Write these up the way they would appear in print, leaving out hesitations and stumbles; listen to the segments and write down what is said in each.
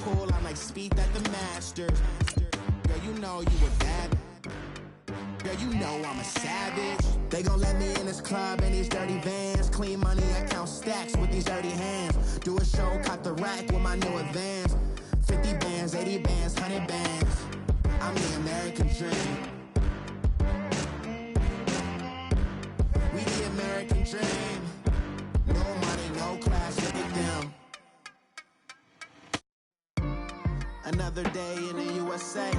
Pool, I'm like speed at the Masters. Girl, you know you a bad. Girl, you know I'm a savage. They gon' let me in this club in these dirty vans. Clean money, I count stacks with these dirty hands. Do a show, caught the rack with my new advance. 50 bands, 80 bands, 100 bands. I'm the American dream. We the American dream. No money, no class, look at them. Another day in the USA.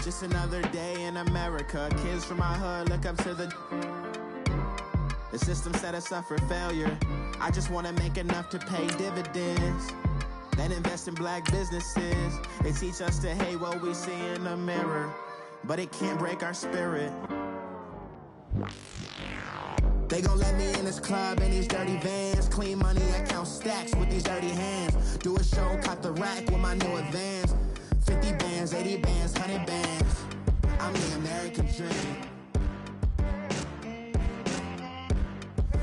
Just another day in America. Kids from my hood look up to the system set us up for failure. I just want to make enough to pay dividends. Then invest in black businesses. They teach us to hate what we see in the mirror, but it can't break our spirit. They gon' let me in this club in these dirty vans. Clean money, I count stacks with these dirty hands. Do a show, caught the rack with my new advance. 50 bands, 80 bands, 100 bands. I'm the American dream.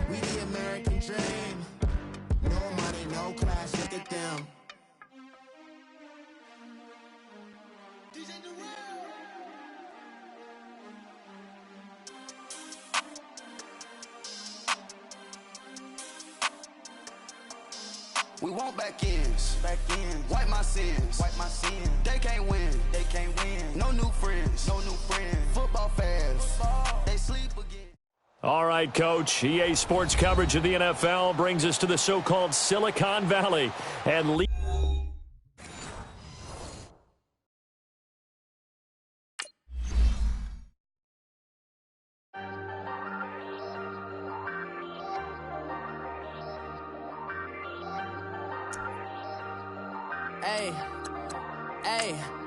We the American dream. No money, no class, look at them. We want back ends. Wipe my sins. They can't win. No new friends. Football fans. They sleep again. All right, Coach. EA Sports coverage of the NFL brings us to the so-called Silicon Valley. And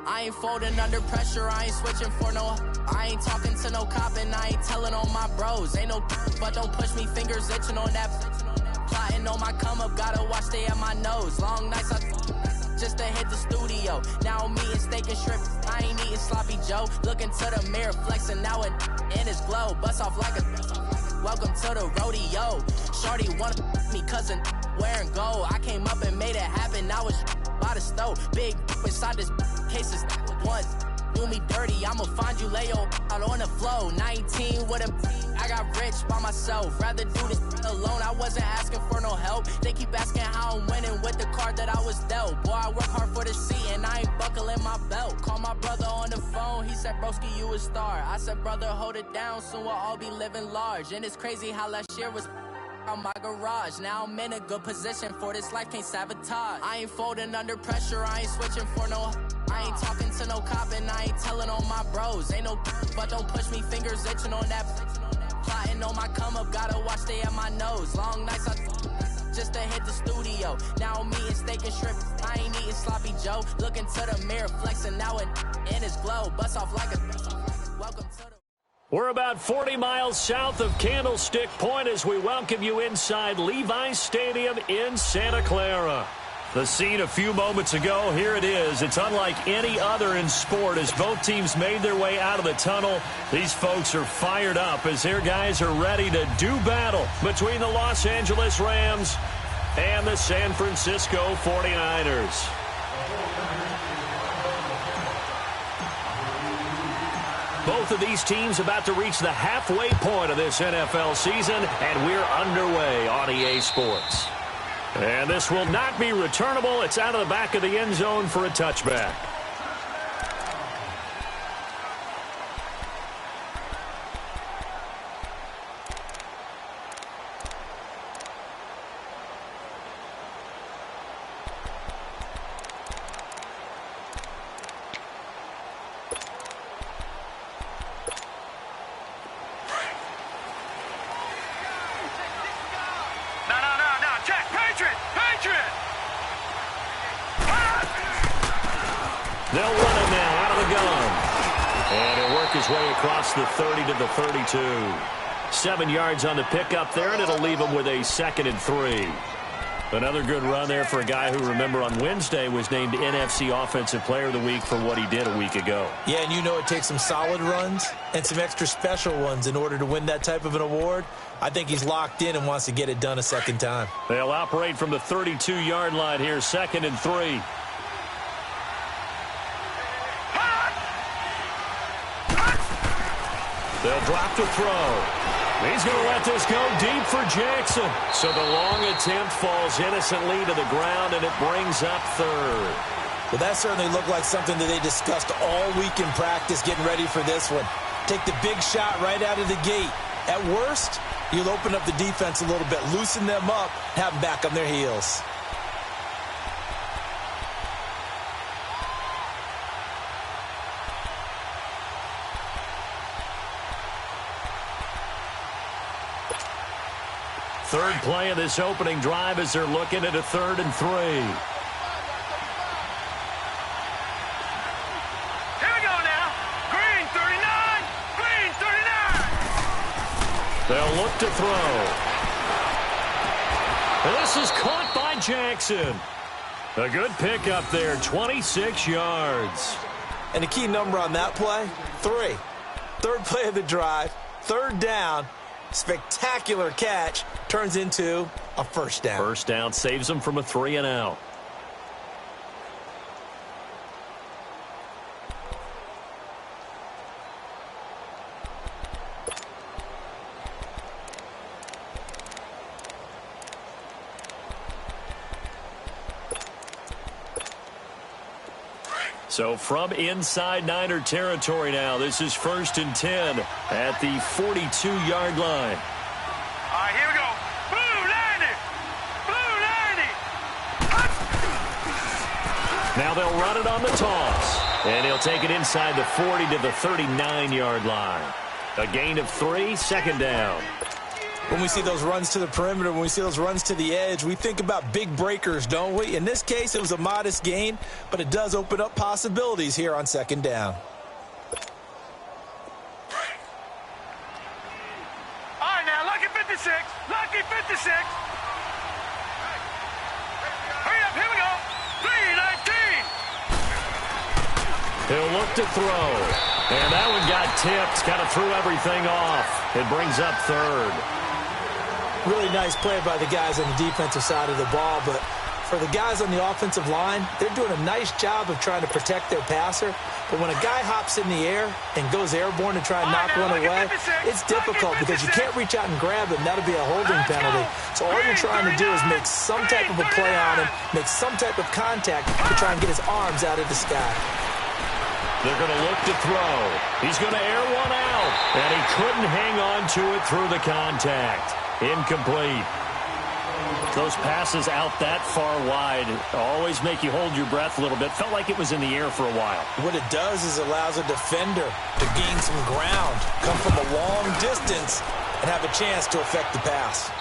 I ain't folding under pressure, I ain't switching for no. I ain't talking to no cop and I ain't telling on my bros. Ain't no but don't push me, fingers itching on that. Plotting on my come up, gotta watch stay at my nose. Long nights just to hit the studio. Now I'm eating steak and shrimp, I ain't eating sloppy Joe. Looking to the mirror, flexing now and in his glow. Bust off like a welcome to the rodeo. Shorty wanna me cousin wearing gold. I came up and made it happen, I was by the stove. Big inside this cases once do me dirty, I'ma find you lay out on the floor. 19 with a I got rich by myself, rather do this alone. I wasn't asking for no help, they keep asking how I'm winning with the card that I was dealt. Boy, I work hard for the seat and I ain't buckling my belt. Call my brother on the phone, he said broski you a star. I said brother hold it down, soon we'll all be living large. And it's crazy how last year was on my garage. Now I'm in a good position for this life, can't sabotage. I ain't folding under pressure, I ain't switching for no. I ain't talking to no cop and I ain't telling on my bros. Ain't no but don't push me, fingers itching on that. Plotting on my come up, gotta watch stay at my nose. Long nights just to hit the studio. Now I'm eating steak and shrimp, I ain't eating sloppy Joe. Looking to the mirror, flexing now and in his glow. Bust off like a welcome to the. We're about 40 miles south of Candlestick Point as we welcome you inside Levi's Stadium in Santa Clara. The scene a few moments ago, here it is. It's unlike any other in sport as both teams made their way out of the tunnel. These folks are fired up as their guys are ready to do battle between the Los Angeles Rams and the San Francisco 49ers. Both of these teams about to reach the halfway point of this NFL season, and we're underway on EA Sports. And this will not be returnable. It's out of the back of the end zone for a touchback. They'll run him now out of the gun. And he'll work his way across the 30 to the 32. 7 yards on the pickup there, and it'll leave him with a 2nd and 3. Another good run there for a guy who, remember, on Wednesday was named NFC Offensive Player of the Week for what he did a week ago. Yeah, and you know it takes some solid runs and some extra special ones in order to win that type of an award. I think he's locked in and wants to get it done a second time. They'll operate from the 32-yard line here, 2nd and 3. They'll drop to throw. He's going to let this go deep for Jackson. So the long attempt falls innocently to the ground, and it brings up third. Well, that certainly looked like something that they discussed all week in practice getting ready for this one. Take the big shot right out of the gate. At worst, you'll open up the defense a little bit, loosen them up, have them back on their heels. Third play of this opening drive as they're looking at a 3rd and 3. Here we go now. Green 39. Green 39. They'll look to throw. And this is caught by Jackson. A good pickup there, 26 yards. And the key number on that play, 3. Third play of the drive, 3rd down. Spectacular catch turns into a first down. First down saves them from a 3 and out. So from inside Niner territory now, this is 1st and 10 at the 42-yard line. All right, here we go. Blue 90. Blue 90. Now they'll run it on the toss. And he'll take it inside the 40 to the 39-yard line. A gain of 3, 2nd down. When we see those runs to the perimeter, when we see those runs to the edge, we think about big breakers, don't we? In this case, it was a modest gain, but it does open up possibilities here on 2nd down. All right, now, lucky 56. Lucky 56. Hurry up, here we go. 319. He'll look to throw. And that one got tipped, kind of threw everything off. It brings up 3rd. Really nice play by the guys on the defensive side of the ball, but for the guys on the offensive line, they're doing a nice job of trying to protect their passer. But when a guy hops in the air and goes airborne to try and knock one away, it's difficult because you can't reach out and grab him. That'll be a holding penalty. So all you're trying to do is make some type of a play on him, make some type of contact to try and get his arms out of the sky. They're going to look to throw. He's going to air one out, and he couldn't hang on to it through the contact. Incomplete. Those passes out that far wide always make you hold your breath a little bit. Felt like it was in the air for a while. What it does is allows a defender to gain some ground, come from a long distance, and have a chance to affect the pass.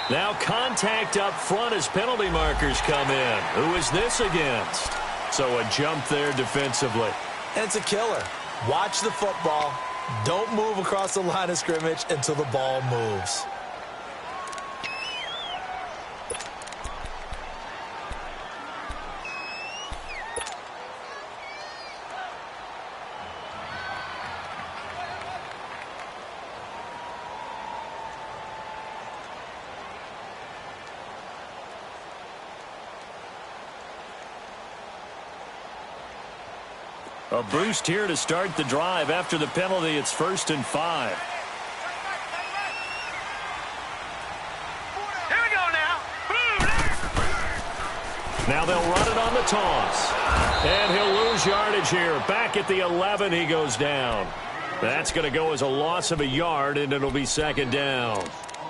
Now contact up front as penalty markers come in. Who is this against? So a jump there defensively. And it's a killer. Watch the football. Don't move across the line of scrimmage until the ball moves. A boost here to start the drive. After the penalty, it's 1st and 5. Here we go now. Now they'll run it on the toss. And he'll lose yardage here. Back at the 11, he goes down. That's going to go as a loss of a yard, and it'll be 2nd down.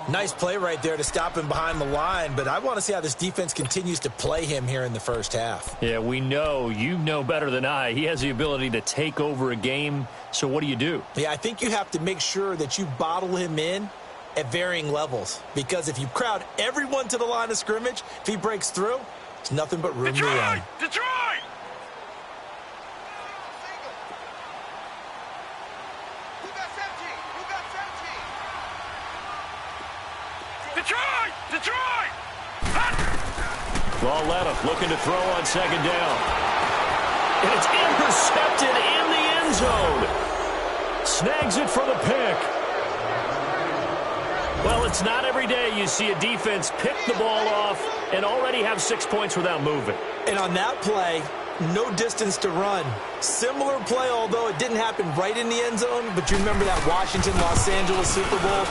Nice play right there to stop him behind the line, but I want to see how this defense continues to play him here in the first half. Yeah, we know, you know better than I, he has the ability to take over a game, so what do you do? Yeah, I think you have to make sure that you bottle him in at varying levels, because if you crowd everyone to the line of scrimmage, if he breaks through, it's nothing but room to run. Detroit! Detroit! Lauletta looking to throw on second down. And it's intercepted in the end zone. Snags it for the pick. Well, it's not every day you see a defense pick the ball off and already have 6 points without moving. And on that play, no distance to run. Similar play, although it didn't happen right in the end zone, but you remember that Washington-Los Angeles Super Bowl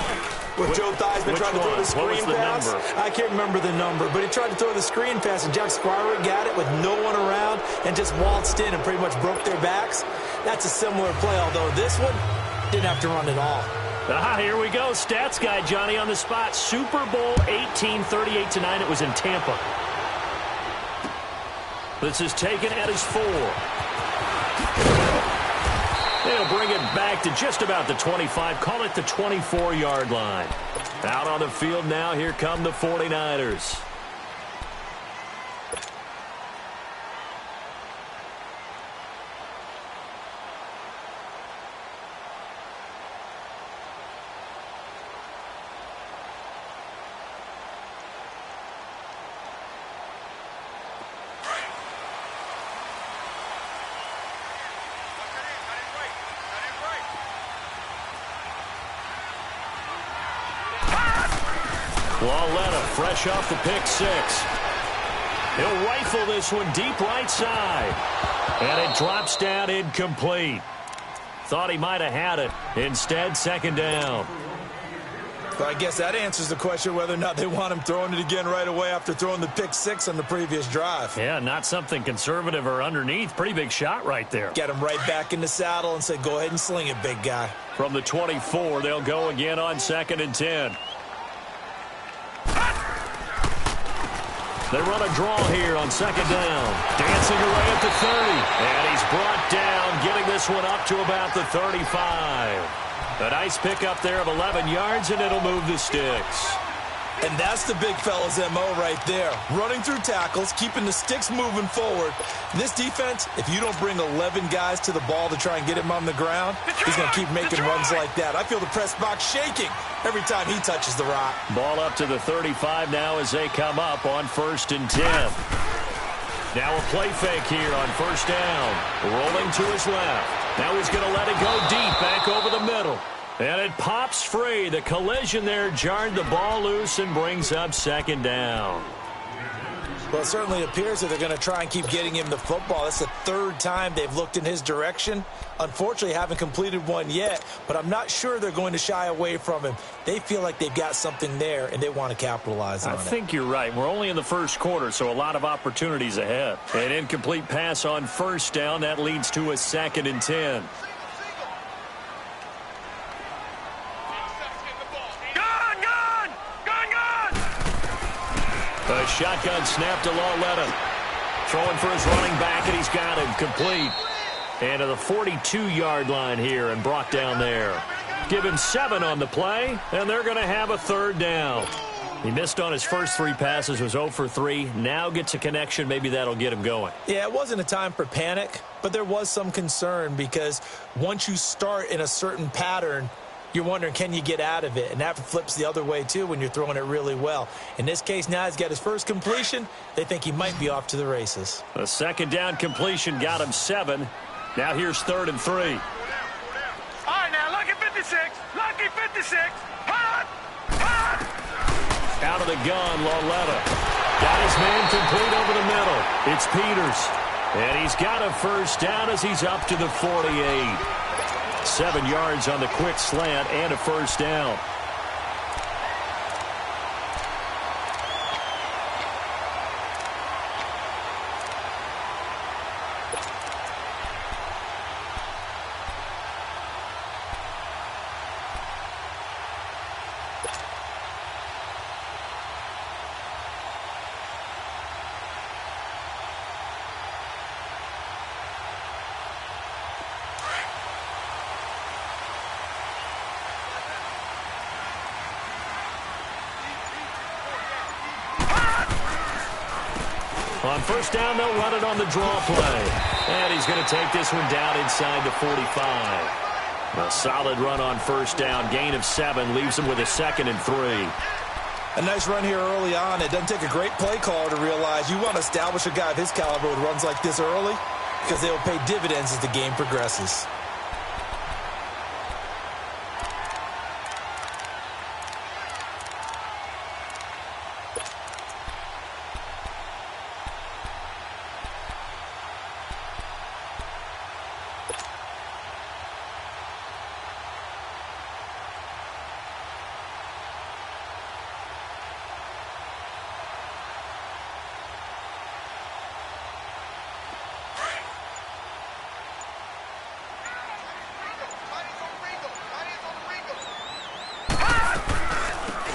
where Joe Theismann tried to throw the screen pass? Number? I can't remember the number, but he tried to throw the screen pass, and Jack Squire got it with no one around and just waltzed in and pretty much broke their backs. That's a similar play, although this one didn't have to run at all. Here we go. Stats guy Johnny on the spot. Super Bowl 18, 38-9. It was in Tampa. This is taken at his 4. They'll bring it back to just about the 25. Call it the 24-yard line. Out on the field now. Here come the 49ers. Lauletta fresh off the pick 6. He'll rifle this one deep right side. And it drops down incomplete. Thought he might have had it. Instead, second down. Well, I guess that answers the question whether or not they want him throwing it again right away after throwing the pick 6 on the previous drive. Yeah, not something conservative or underneath. Pretty big shot right there. Get him right back in the saddle and say, go ahead and sling it, big guy. From the 24, they'll go again on 2nd and 10. They run a draw here on 2nd down. Dancing away at the 30. And he's brought down, getting this one up to about the 35. A nice pickup there of 11 yards, and it'll move the sticks. And that's the big fella's MO right there. Running through tackles, keeping the sticks moving forward. This defense, if you don't bring 11 guys to the ball to try and get him on the ground, he's going to keep making runs like that. I feel the press box shaking every time he touches the rock. Ball up to the 35 now as they come up on 1st and 10. Now a play fake here on 1st down. Rolling to his left. Now he's going to let it go deep, back over the middle. And it pops free. The collision there jarred the ball loose and brings up 2nd down. Well, it certainly appears that they're going to try and keep getting him the football. That's the 3rd time they've looked in his direction. Unfortunately, haven't completed one yet, but I'm not sure they're going to shy away from him. They feel like they've got something there, and they want to capitalize on it. I think you're right. We're only in the 1st quarter, so a lot of opportunities ahead. An incomplete pass on 1st down. That leads to a 2nd and 10. A shotgun snap to Lauletta. Throwing for his running back, and he's got him complete. And to the 42-yard line here and brought down there. Give him 7 on the play, and they're going to have a 3rd down. He missed on his first 3 passes, was 0 for 3. Now gets a connection. Maybe that'll get him going. Yeah, it wasn't a time for panic, but there was some concern because once you start in a certain pattern, you're wondering, can you get out of it? And that flips the other way, too, when you're throwing it really well. In this case, now he's got his first completion. They think he might be off to the races. A 2nd down completion got him 7. Now here's 3rd and 3. All right, now, lucky 56. Lucky 56. Hot! Hot! Out of the gun, Lauletta. Got his man complete over the middle. It's Peters. And he's got a 1st down as he's up to the 48. 7 yards on the quick slant and a 1st down. On first down, they'll run it on the draw play. And he's going to take this one down inside the 45. A solid run on first down. Gain of 7 leaves him with a 2nd and 3. A nice run here early on. It doesn't take a great play caller to realize you want to establish a guy of his caliber with runs like this early because they will pay dividends as the game progresses.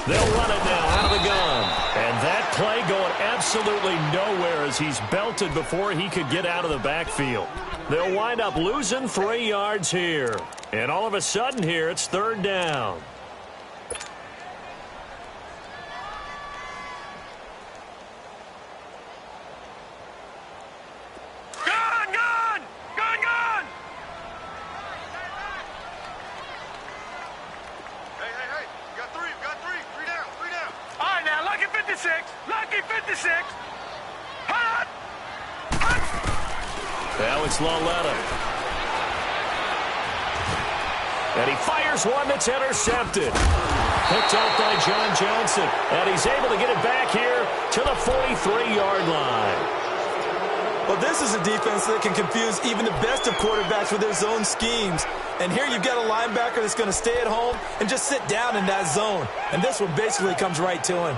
They'll run it now out of the gun. And that play going absolutely nowhere as he's belted before he could get out of the backfield. They'll wind up losing 3 yards here. And all of a sudden here, it's 3rd down. Now it's Laletta. And he fires one that's intercepted. Picked off by John Johnson. And he's able to get it back here to the 43-yard line. Well, this is a defense that can confuse even the best of quarterbacks with their zone schemes. And here you've got a linebacker that's going to stay at home and just sit down in that zone. And this one basically comes right to him.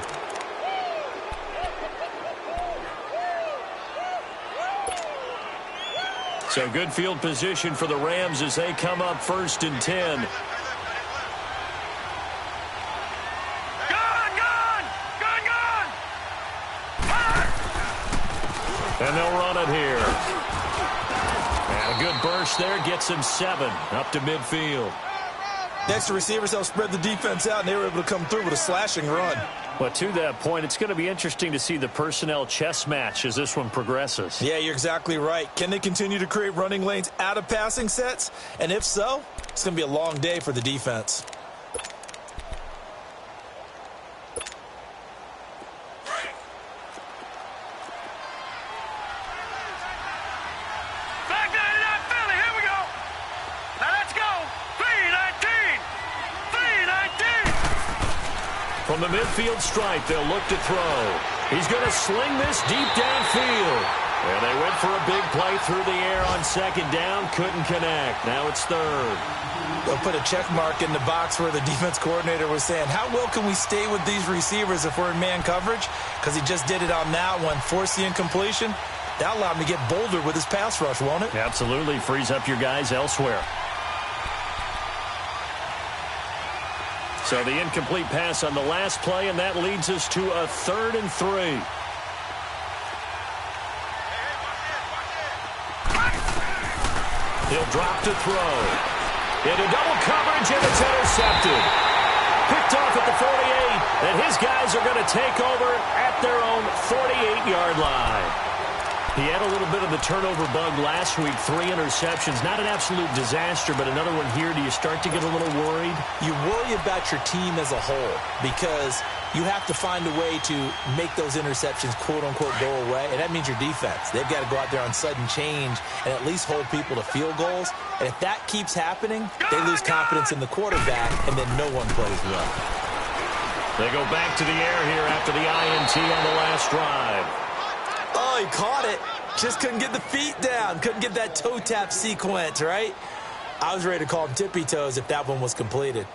So good field position for the Rams as they come up 1st and 10. And they'll run it here. And a good burst there gets him 7 up to midfield. Next, the receivers help spread the defense out, and they were able to come through with a slashing run. But to that point, it's going to be interesting to see the personnel chess match as this one progresses. Yeah, you're exactly right. Can they continue to create running lanes out of passing sets? And if so, it's going to be a long day for the defense. From the midfield stripe, they'll look to throw. He's going to sling this deep downfield. And they went for a big play through the air on 2nd down. Couldn't connect. Now it's 3rd. They'll put a check mark in the box where the defense coordinator was saying, how well can we stay with these receivers if we're in man coverage? Because he just did it on that one. Force the incompletion. That allowed him to get bolder with his pass rush, won't it? Absolutely. Frees up your guys elsewhere. So the incomplete pass on the last play, and that leads us to a 3rd and 3. He'll drop to throw. Into double coverage, and it's intercepted. Picked off at the 48, and his guys are going to take over at their own 48-yard line. He had a little bit of the turnover bug last week, 3 interceptions. Not an absolute disaster, but another one here. Do you start to get a little worried? You worry about your team as a whole because you have to find a way to make those interceptions, quote-unquote, go away, and that means your defense. They've got to go out there on sudden change and at least hold people to field goals. And if that keeps happening, they lose confidence in the quarterback, and then no one plays well. They go back to the air here after the INT on the last drive. Oh, he caught it. Just couldn't get the feet down. Couldn't get that toe tap sequence, right? I was ready to call him tippy toes if that one was completed.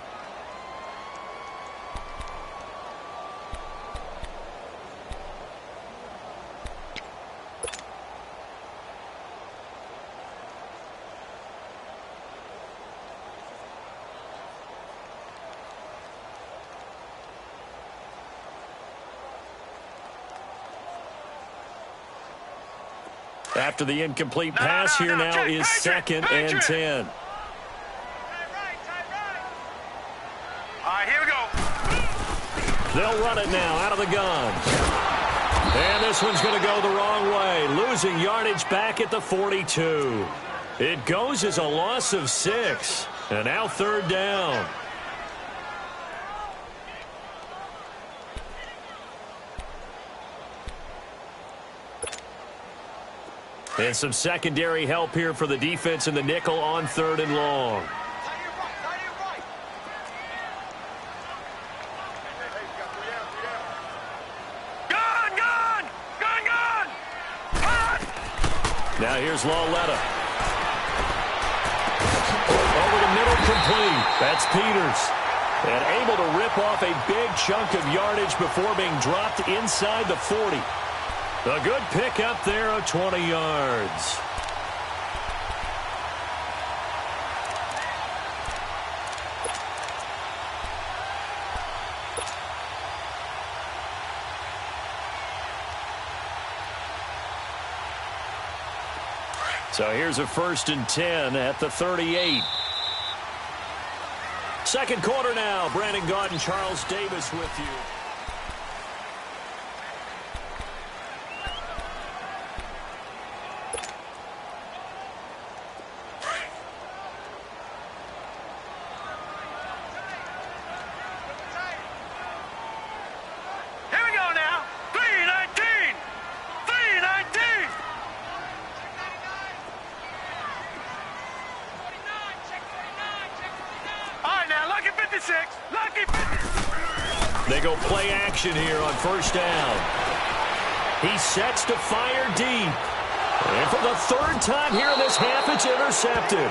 After the incomplete pass, here now is 2nd and 10. All right, here we go. They'll run it now out of the gun. And this one's going to go the wrong way, losing yardage back at the 42. It goes as a loss of 6, and now third down. And some secondary help here for the defense in the nickel on 3rd and long. Now here's Lauletta. Over the middle, complete. That's Peters. And able to rip off a big chunk of yardage before being dropped inside the 40. A good pickup there of 20 yards. So here's a 1st and 10 at the 38. Second quarter now. Brandon Gaudin and Charles Davis with you. They go play action here on 1st down. He sets to fire deep. And for the 3rd time here in this half, it's intercepted.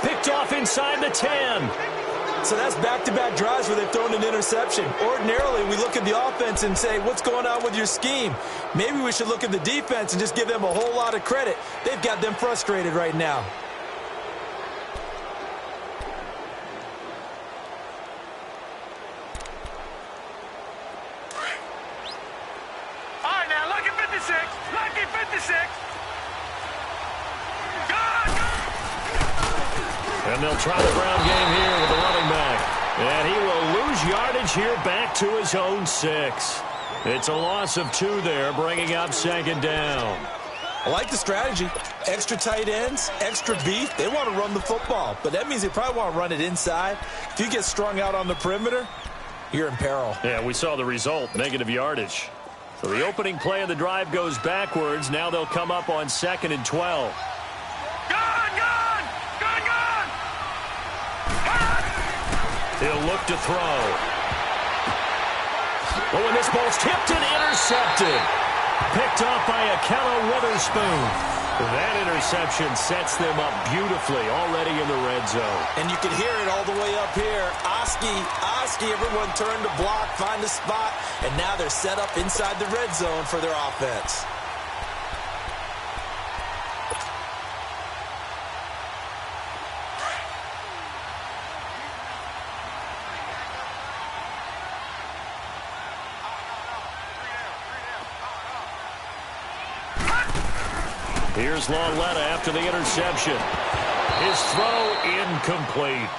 Picked off inside the 10. So that's back-to-back drives where they've thrown an interception. Ordinarily, we look at the offense and say, what's going on with your scheme? Maybe we should look at the defense and just give them a whole lot of credit. They've got them frustrated right now. And they'll try the ground game here with the running back. And he will lose yardage here back to his own 6. It's a loss of 2 there, bringing up 2nd down. I like the strategy. Extra tight ends, extra beef. They want to run the football, but that means they probably want to run it inside. If you get strung out on the perimeter, you're in peril. Yeah, we saw the result, negative yardage. So the opening play of the drive goes backwards. Now they'll come up on 2nd and 12. He'll look to throw. Oh, and this ball's tipped and intercepted. Picked off by Akello Witherspoon. That interception sets them up beautifully already in the red zone. And you can hear it all the way up here. Oski, everyone turned to block, find a spot, and now they're set up inside the red zone for their offense. Here's Lauletta after the interception. His throw incomplete.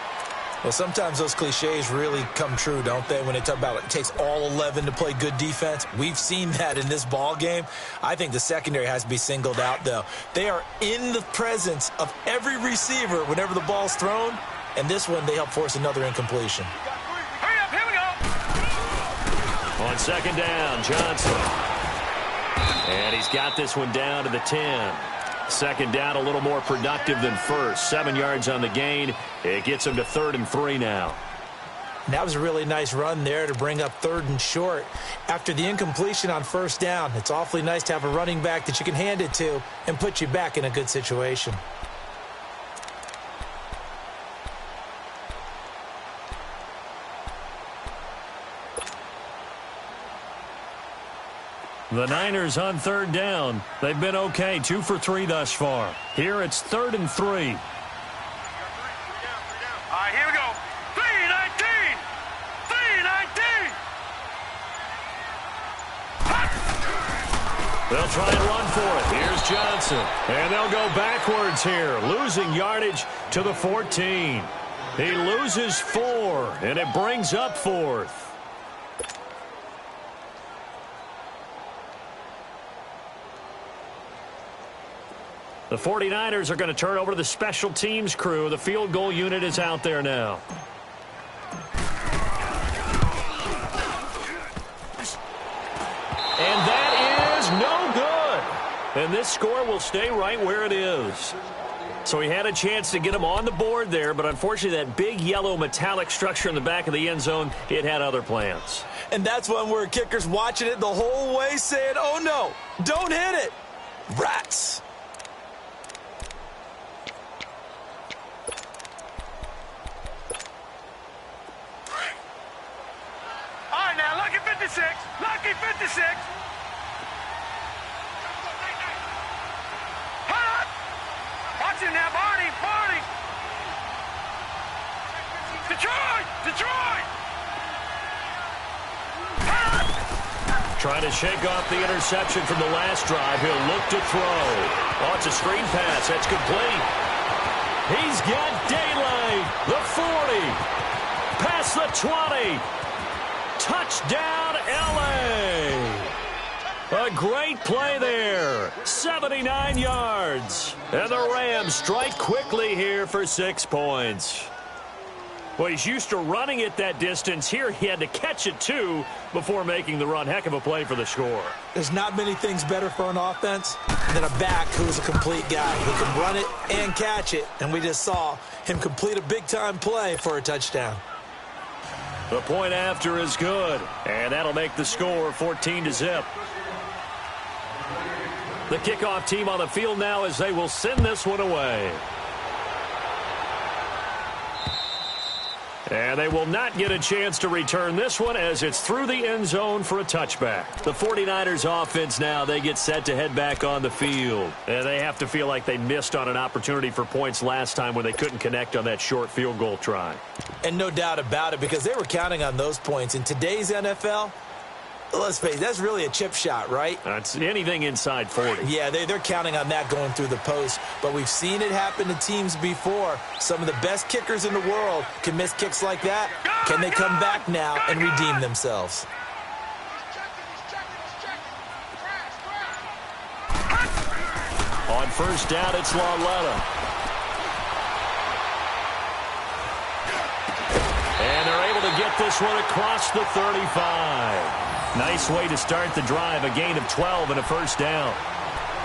Well, sometimes those cliches really come true, don't they, when they talk about it takes all 11 to play good defense. We've seen that in this ball game. I think the secondary has to be singled out, though. They are in the presence of every receiver whenever the ball's thrown, and this one they help force another incompletion. Hurry up, here we go. On 2nd down, Johnson. And he's got this one down to the 10. 2nd down, a little more productive than first. 7 yards on the gain. It gets him to 3rd and 3 now. That was a really nice run there to bring up 3rd and short. After the incompletion on 1st down, it's awfully nice to have a running back that you can hand it to and put you back in a good situation. The Niners on 3rd down. They've been okay, 2 for 3 thus far. Here it's 3rd and 3. All right, here we go. 3-19. 3-19. They'll try and run for it. Here's Johnson. And they'll go backwards here, losing yardage to the 14. He loses 4, and it brings up 4th. The 49ers are going to turn over to the special teams crew. The field goal unit is out there now. And that is no good. And this score will stay right where it is. So he had a chance to get him on the board there, but unfortunately that big yellow metallic structure in the back of the end zone, it had other plans. And that's one where kicker's watching it the whole way saying, oh no, don't hit it. Rats. All right, now, lucky 56. Lucky 56. Hot! Watch him now, Barney. Barney. Detroit. Detroit. Hot! Trying to shake off the interception from the last drive. He'll look to throw. Oh, it's a screen pass. That's complete. He's got daylight. The 40. Past the 20. Touchdown, L.A. A great play there. 79 yards. And the Rams strike quickly here for 6 points. Well, he's used to running it that distance. Here he had to catch it, too, before making the run. Heck of a play for the score. There's not many things better for an offense than a back who's a complete guy who can run it and catch it. And we just saw him complete a big-time play for a touchdown. The point after is good, and that'll make the score 14-0. The kickoff team on the field now as they will send this one away. And they will not get a chance to return this one as it's through the end zone for a touchback. The 49ers offense now, they get set to head back on the field. And they have to feel like they missed on an opportunity for points last time when they couldn't connect on that short field goal try. And no doubt about it, because they were counting on those points. In today's NFL, let's face it, that's really a chip shot, right? That's anything inside 40. Yeah, they're counting on that going through the post. But we've seen it happen to teams before. Some of the best kickers in the world can miss kicks like that. Can they come back now and redeem themselves? On first down, it's Lauletta. And they're able to get this one across the 35. Nice way to start the drive, a gain of 12 and a first down.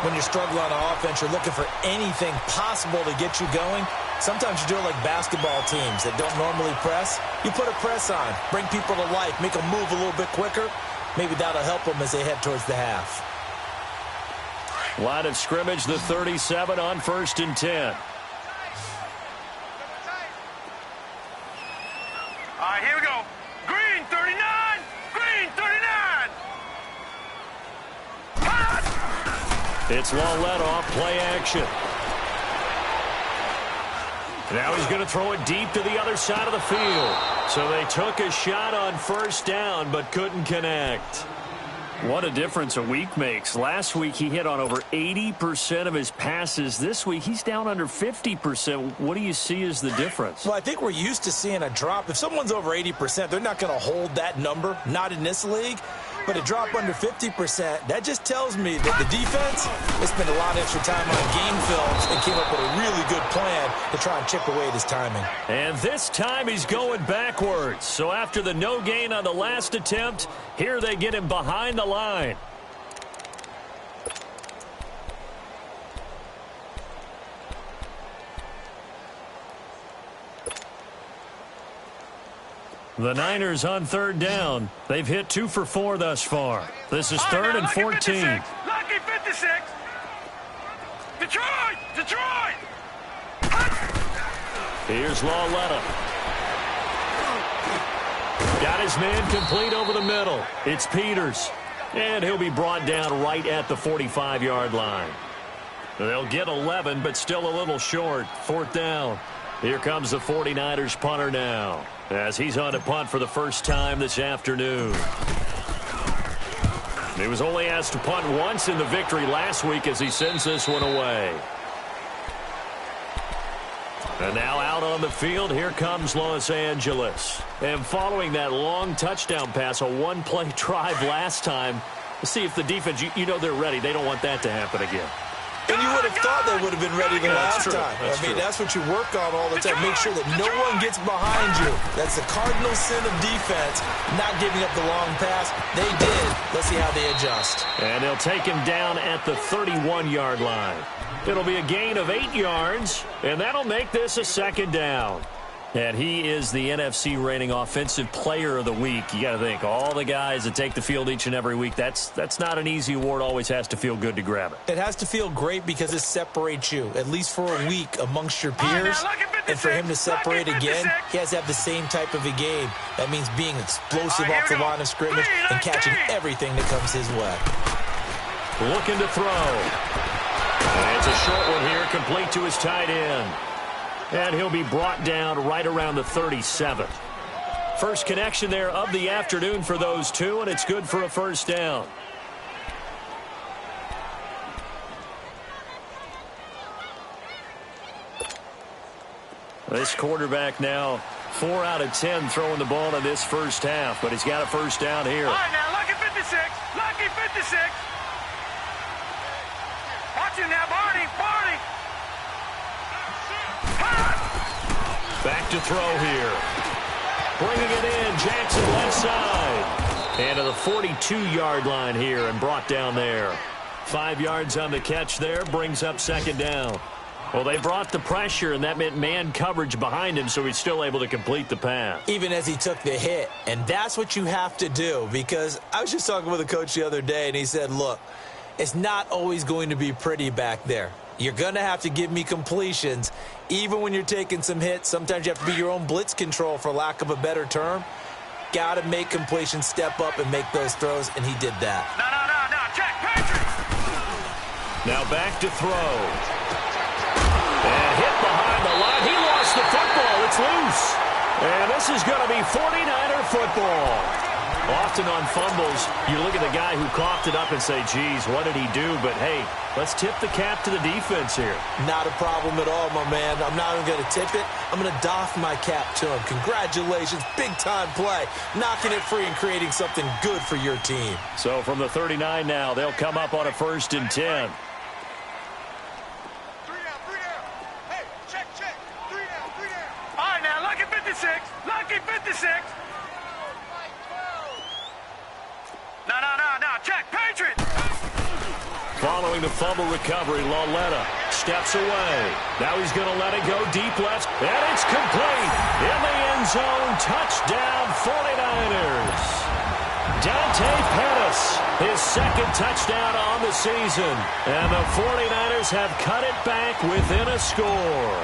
When you're struggling on offense, you're looking for anything possible to get you going. Sometimes you do it like basketball teams that don't normally press. You put a press on, bring people to life, make them move a little bit quicker. Maybe that'll help them as they head towards the half. Line of scrimmage, the 37 on 1st and 10. All right, here we go. Green 39. Green 39. Hot! It's Lauletta off play action. Now he's going to throw it deep to the other side of the field. So they took a shot on first down but couldn't connect. What a difference a week makes. Last week he hit on over 80% of his passes. This week he's down under 50%. What do you see as the difference? Well, I think we're used to seeing a drop. If someone's over 80%, they're not going to hold that number, not in this league. But a drop under 50%, that just tells me that the defense has spent a lot of extra time on game films and came up with a really good plan to try and chip away at his timing. And this time he's going backwards. So after the no gain on the last attempt, here they get him behind the line. The Niners on third down. They've hit 2 for 4 thus far. This is third and 14. Lucky 56. Detroit! Detroit! Here's Lauletta. Got his man complete over the middle. It's Peters. And he'll be brought down right at the 45-yard line. They'll get 11, but still a little short. 4th down. Here comes the 49ers punter now, as he's on to punt for the first time this afternoon. He was only asked to punt once in the victory last week as he sends this one away. And now out on the field, here comes Los Angeles. And following that long touchdown pass, a one-play drive last time, let's see if the defense, you know they're ready. They don't want that to happen again. And you would have thought they would have been ready the last time. I mean, that's what you work on all the time. Make sure that no one gets behind you. That's the cardinal sin of defense, not giving up the long pass. They did. Let's see how they adjust. And they'll take him down at the 31-yard line. It'll be a gain of 8 yards, and that'll make this a second down. And he is the NFC reigning offensive player of the week. You got to think, all the guys that take the field each and every week, that's not an easy award. Always has to feel good to grab it. It has to feel great because it separates you, at least for a week, amongst your peers. And for him to separate again, he has to have the same type of a game. That means being explosive off the line of scrimmage and catching everything that comes his way. Looking to throw. And it's a short one here, complete to his tight end. And he'll be brought down right around the 37. First connection there of the afternoon for those two, and it's good for a first down. This quarterback now 4 out of 10 throwing the ball in this first half, but he's got a first down here. All right, now, lucky 56. Lucky 56. Watch it now, Barney. Back to throw here. Bringing it in, Jackson left side. And to the 42-yard line here and brought down there. 5 yards on the catch there, brings up second down. Well, they brought the pressure, and that meant man coverage behind him, so he's still able to complete the pass. Even as he took the hit, and that's what you have to do, because I was just talking with a coach the other day, and he said, look, it's not always going to be pretty back there. You're going to have to give me completions, even when you're taking some hits. Sometimes you have to be your own blitz control, for lack of a better term. Got to make completions, step up, and make those throws, and he did that. No, check, Patrick. Now back to throw. And hit behind the line. He lost the football. It's loose. And this is going to be 49er football. Often on fumbles, you look at the guy who coughed it up and say, geez, what did he do? But, hey, let's tip the cap to the defense here. Not a problem at all, my man. I'm not even going to tip it. I'm going to doff my cap to him. Congratulations. Big-time play. Knocking it free and creating something good for your team. So from the 39 now, they'll come up on a 1st and 10. 3 down. Hey, check. 3 down. All right, now, lucky 56. Lucky 56. No, check, Patriot. Following the fumble recovery, Lauletta steps away. Now he's going to let it go deep left, and it's complete. In the end zone, touchdown 49ers. Dante Pettis, his second touchdown on the season. And the 49ers have cut it back within a score.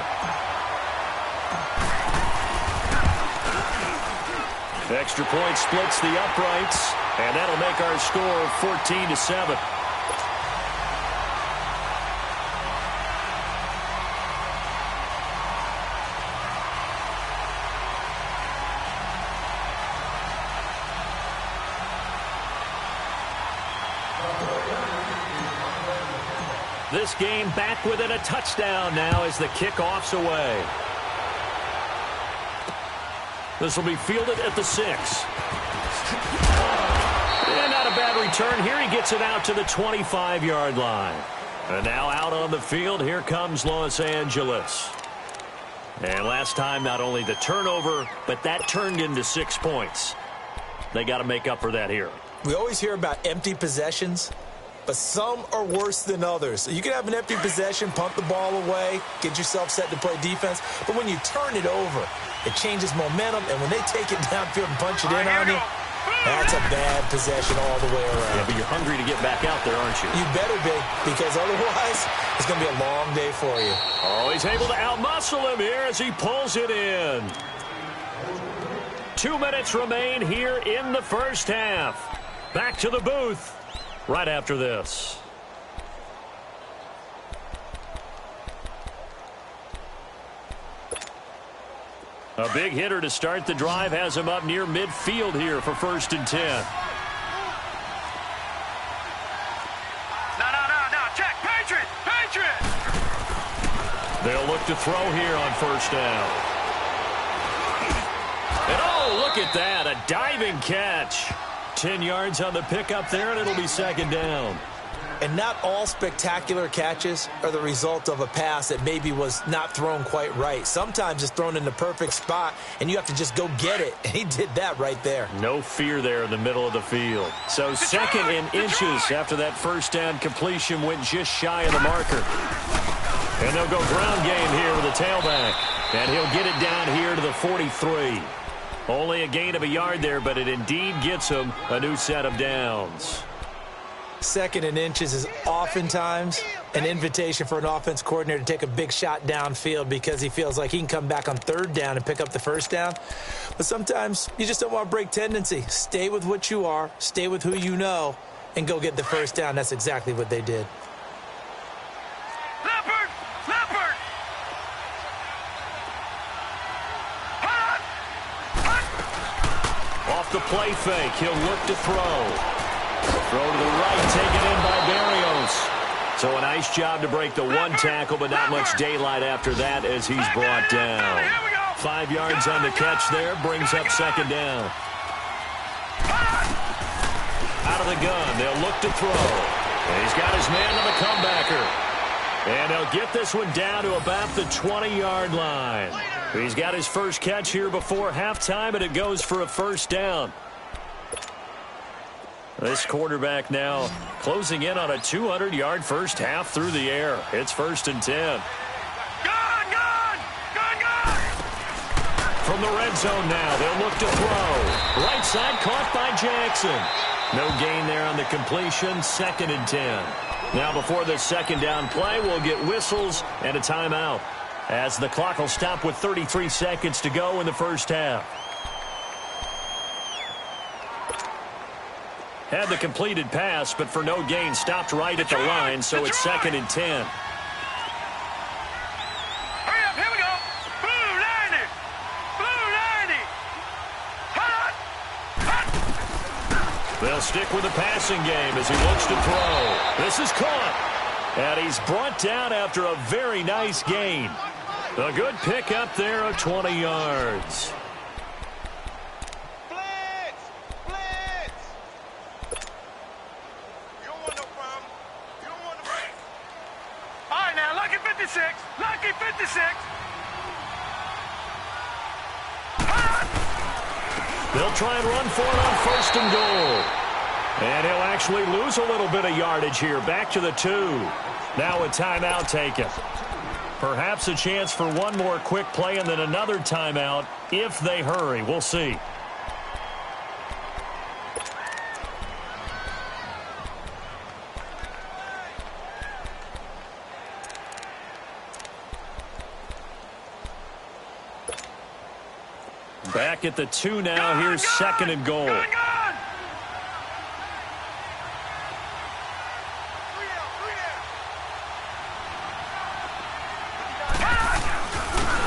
Extra point splits the uprights, and that'll make our score 14-7. This game back within a touchdown now as the kickoff's away. This will be fielded at the 6. And not a bad return here. He gets it out to the 25-yard line. And now out on the field, here comes Los Angeles. And last time, not only the turnover, but that turned into 6 points. They got to make up for that here. We always hear about empty possessions, but some are worse than others. So you can have an empty possession, punt the ball away, get yourself set to play defense, but when you turn it over, it changes momentum, and when they take it downfield and punch it in on you, that's a bad possession all the way around. Yeah, but you're hungry to get back out there, aren't you? You better be, because otherwise it's going to be a long day for you. Oh, he's able to outmuscle him here as he pulls it in. 2 minutes remain here in the first half. Back to the booth right after this. A big hitter to start the drive has him up near midfield here for 1st and 10. No, check, Patriot. They'll look to throw here on 1st down. And oh, look at that, a diving catch. 10 yards on the pickup there, and it'll be 2nd down. And not all spectacular catches are the result of a pass that maybe was not thrown quite right. Sometimes it's thrown in the perfect spot, and you have to just go get it. And he did that right there. No fear there in the middle of the field. So second in inches after that first down completion went just shy of the marker. And they'll go ground game here with the tailback. And he'll get it down here to the 43. Only a gain of a yard there, but it indeed gets him a new set of downs. Second and inches is oftentimes an invitation for an offense coordinator to take a big shot downfield because he feels like he can come back on third down and pick up the first down. But sometimes you just don't want to break tendency. Stay with what you are, stay with who you know, and go get the first down. That's exactly what they did. Leopard! Leopard! Off the play fake, he'll look to throw. Throw to the right, taken in by Berrios. So a nice job to break the one tackle, but not much daylight after that as he's brought down. 5 yards on the catch there, brings up second down. Out of the gun, they'll look to throw. And he's got his man on the comebacker. And they'll get this one down to about the 20-yard line. He's got his first catch here before halftime, and it goes for a first down. This quarterback now closing in on a 200-yard first half through the air. It's 1st and 10. Gun! From the red zone now, they'll look to throw. Right side caught by Jackson. No gain there on the completion, 2nd and 10. Now before this second down play, we'll get whistles and a timeout, as the clock will stop with 33 seconds to go in the first half. Had the completed pass, but for no gain, stopped right at the line, so it's 2nd and 10. Hurry up, here we go. Blue 90. Blue 90. Hot. They'll stick with the passing game as he looks to throw. This is caught. And he's brought down after a very nice gain. A good pick up there of 20 yards. Lucky 56. They'll try and run for it on 1st and goal. And he'll actually lose a little bit of yardage here. Back to the 2. Now a timeout taken. Perhaps a chance for one more quick play and then another timeout if they hurry. We'll see. Back at the 2 now. Here's 2nd and goal.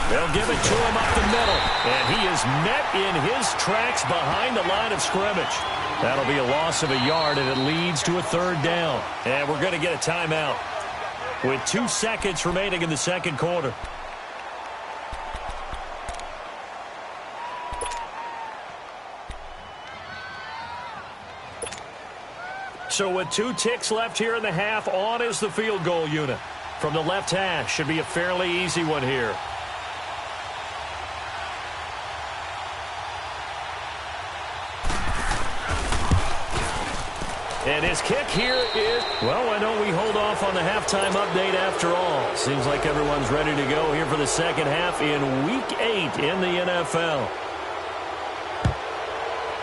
They'll give it to him up the middle. And he is met in his tracks behind the line of scrimmage. That'll be a loss of a yard, and it leads to a 3rd down. And we're going to get a timeout with 2 seconds remaining in the second quarter. So with 2 ticks left here in the half, on is the field goal unit. From the left hash, should be a fairly easy one here. And his kick here is, well, why don't we hold off on the halftime update after all? Seems like everyone's ready to go here for the second half in Week 8 in the NFL.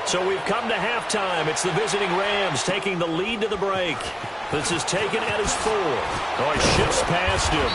So we've come to halftime. It's the visiting Rams taking the lead to the break. This is taken at his 4. Oh, he shifts past him.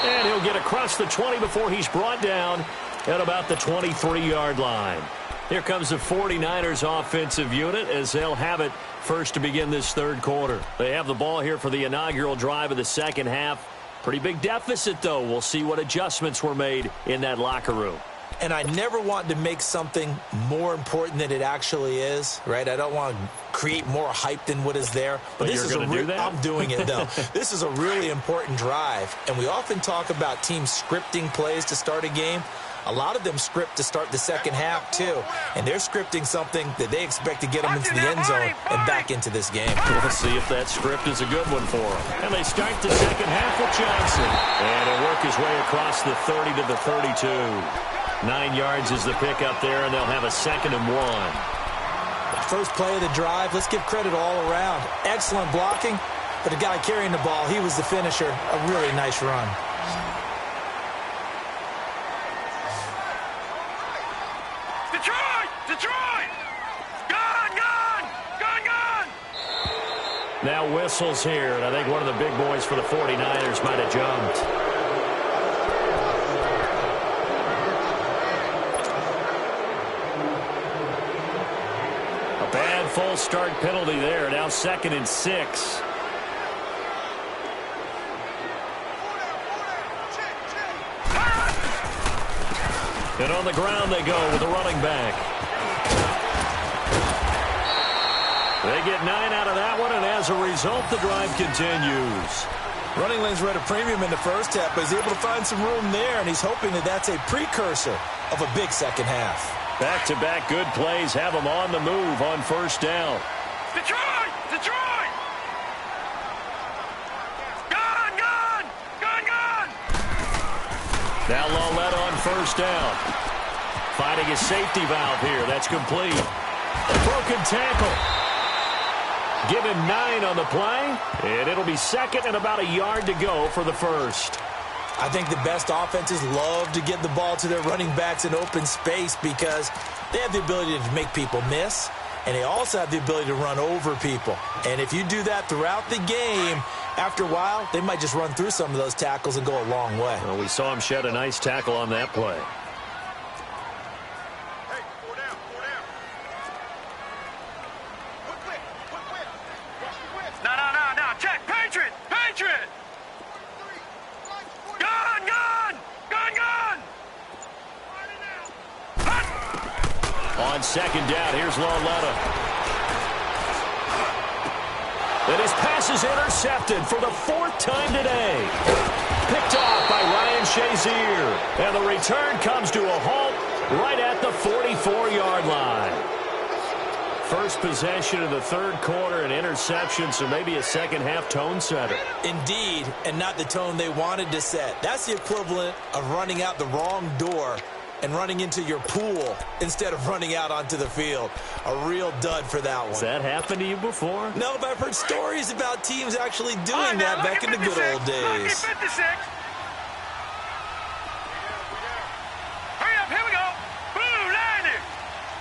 And he'll get across the 20 before he's brought down at about the 23-yard line. Here comes the 49ers offensive unit as they'll have it first to begin this third quarter. They have the ball here for the inaugural drive of the second half. Pretty big deficit, though. We'll see what adjustments were made in that locker room. And I never want to make something more important than it actually is, right? I don't want to create more hype than what is there. But this is you're going to do that? I'm doing it, though. This is a really important drive. And we often talk about teams scripting plays to start a game. A lot of them script to start the second half, too. And they're scripting something that they expect to get them into the end zone and back into this game. We'll see if that script is a good one for them. And they start the second half with Johnson. And he'll work his way across the 30 to the 32. 9 yards is the pickup there, and they'll have a 2nd and 1. First play of the drive, let's give credit all around. Excellent blocking, but the guy carrying the ball, he was the finisher. A really nice run. Detroit! Detroit! Gun! Gun! Gun! Gun! Now whistles here, and I think one of the big boys for the 49ers might have jumped. A bad false start penalty there. Now 2nd and 6. And on the ground they go with the running back. They get 9 out of that one, and as a result, the drive continues. Running lanes were at a premium in the first half, but he's able to find some room there, and he's hoping that that's a precursor of a big second half. Back-to-back good plays have them on the move on first down. Detroit! Detroit! Gun! Gun! Gun! Gun! Now Loletta on first down. Finding a safety valve here. That's complete. A broken tackle. Give him 9 on the play, and it'll be 2nd and about a yard to go for the first. I think the best offenses love to get the ball to their running backs in open space because they have the ability to make people miss, and they also have the ability to run over people. And if you do that throughout the game, after a while, they might just run through some of those tackles and go a long way. Well, we saw him shed a nice tackle on that play. Hey, 4 down, 4 down. Quick. No. Check. Patriot. Patriot. Gun. Gun. Gun. Gun. On 2nd down, here's Loletta. And his pass is intercepted for the 4th time today. Picked off by Ryan Shazier. And the return comes to a halt right at the 44-yard line. First possession of the 3rd quarter, an interception, so maybe a second-half tone setter. Indeed, and not the tone they wanted to set. That's the equivalent of running out the wrong door and running into your pool instead of running out onto the field. A real dud for that one. Has that happened to you before? No, but I've heard stories about teams actually doing that back in the good old days. Lucky 56. Hurry up, here we go. Blue 90.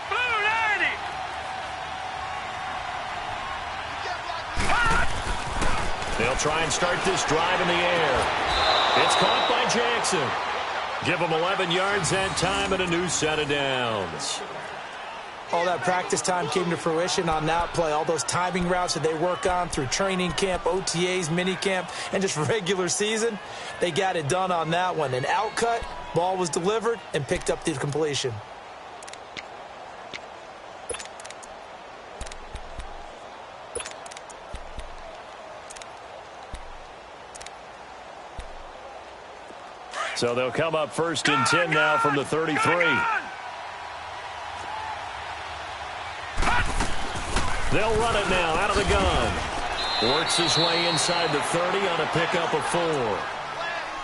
Blue 90. They'll try and start this drive in the air. It's caught by Jackson. Give them 11 yards that time and a new set of downs. All that practice time came to fruition on that play. All those timing routes that they work on through training camp, OTAs, minicamp, and just regular season, they got it done on that one. An outcut, ball was delivered, and picked up the completion. So they'll come up 1st and 10 now from the 33. They'll run it now out of the gun. Works his way inside the 30 on a pickup of 4.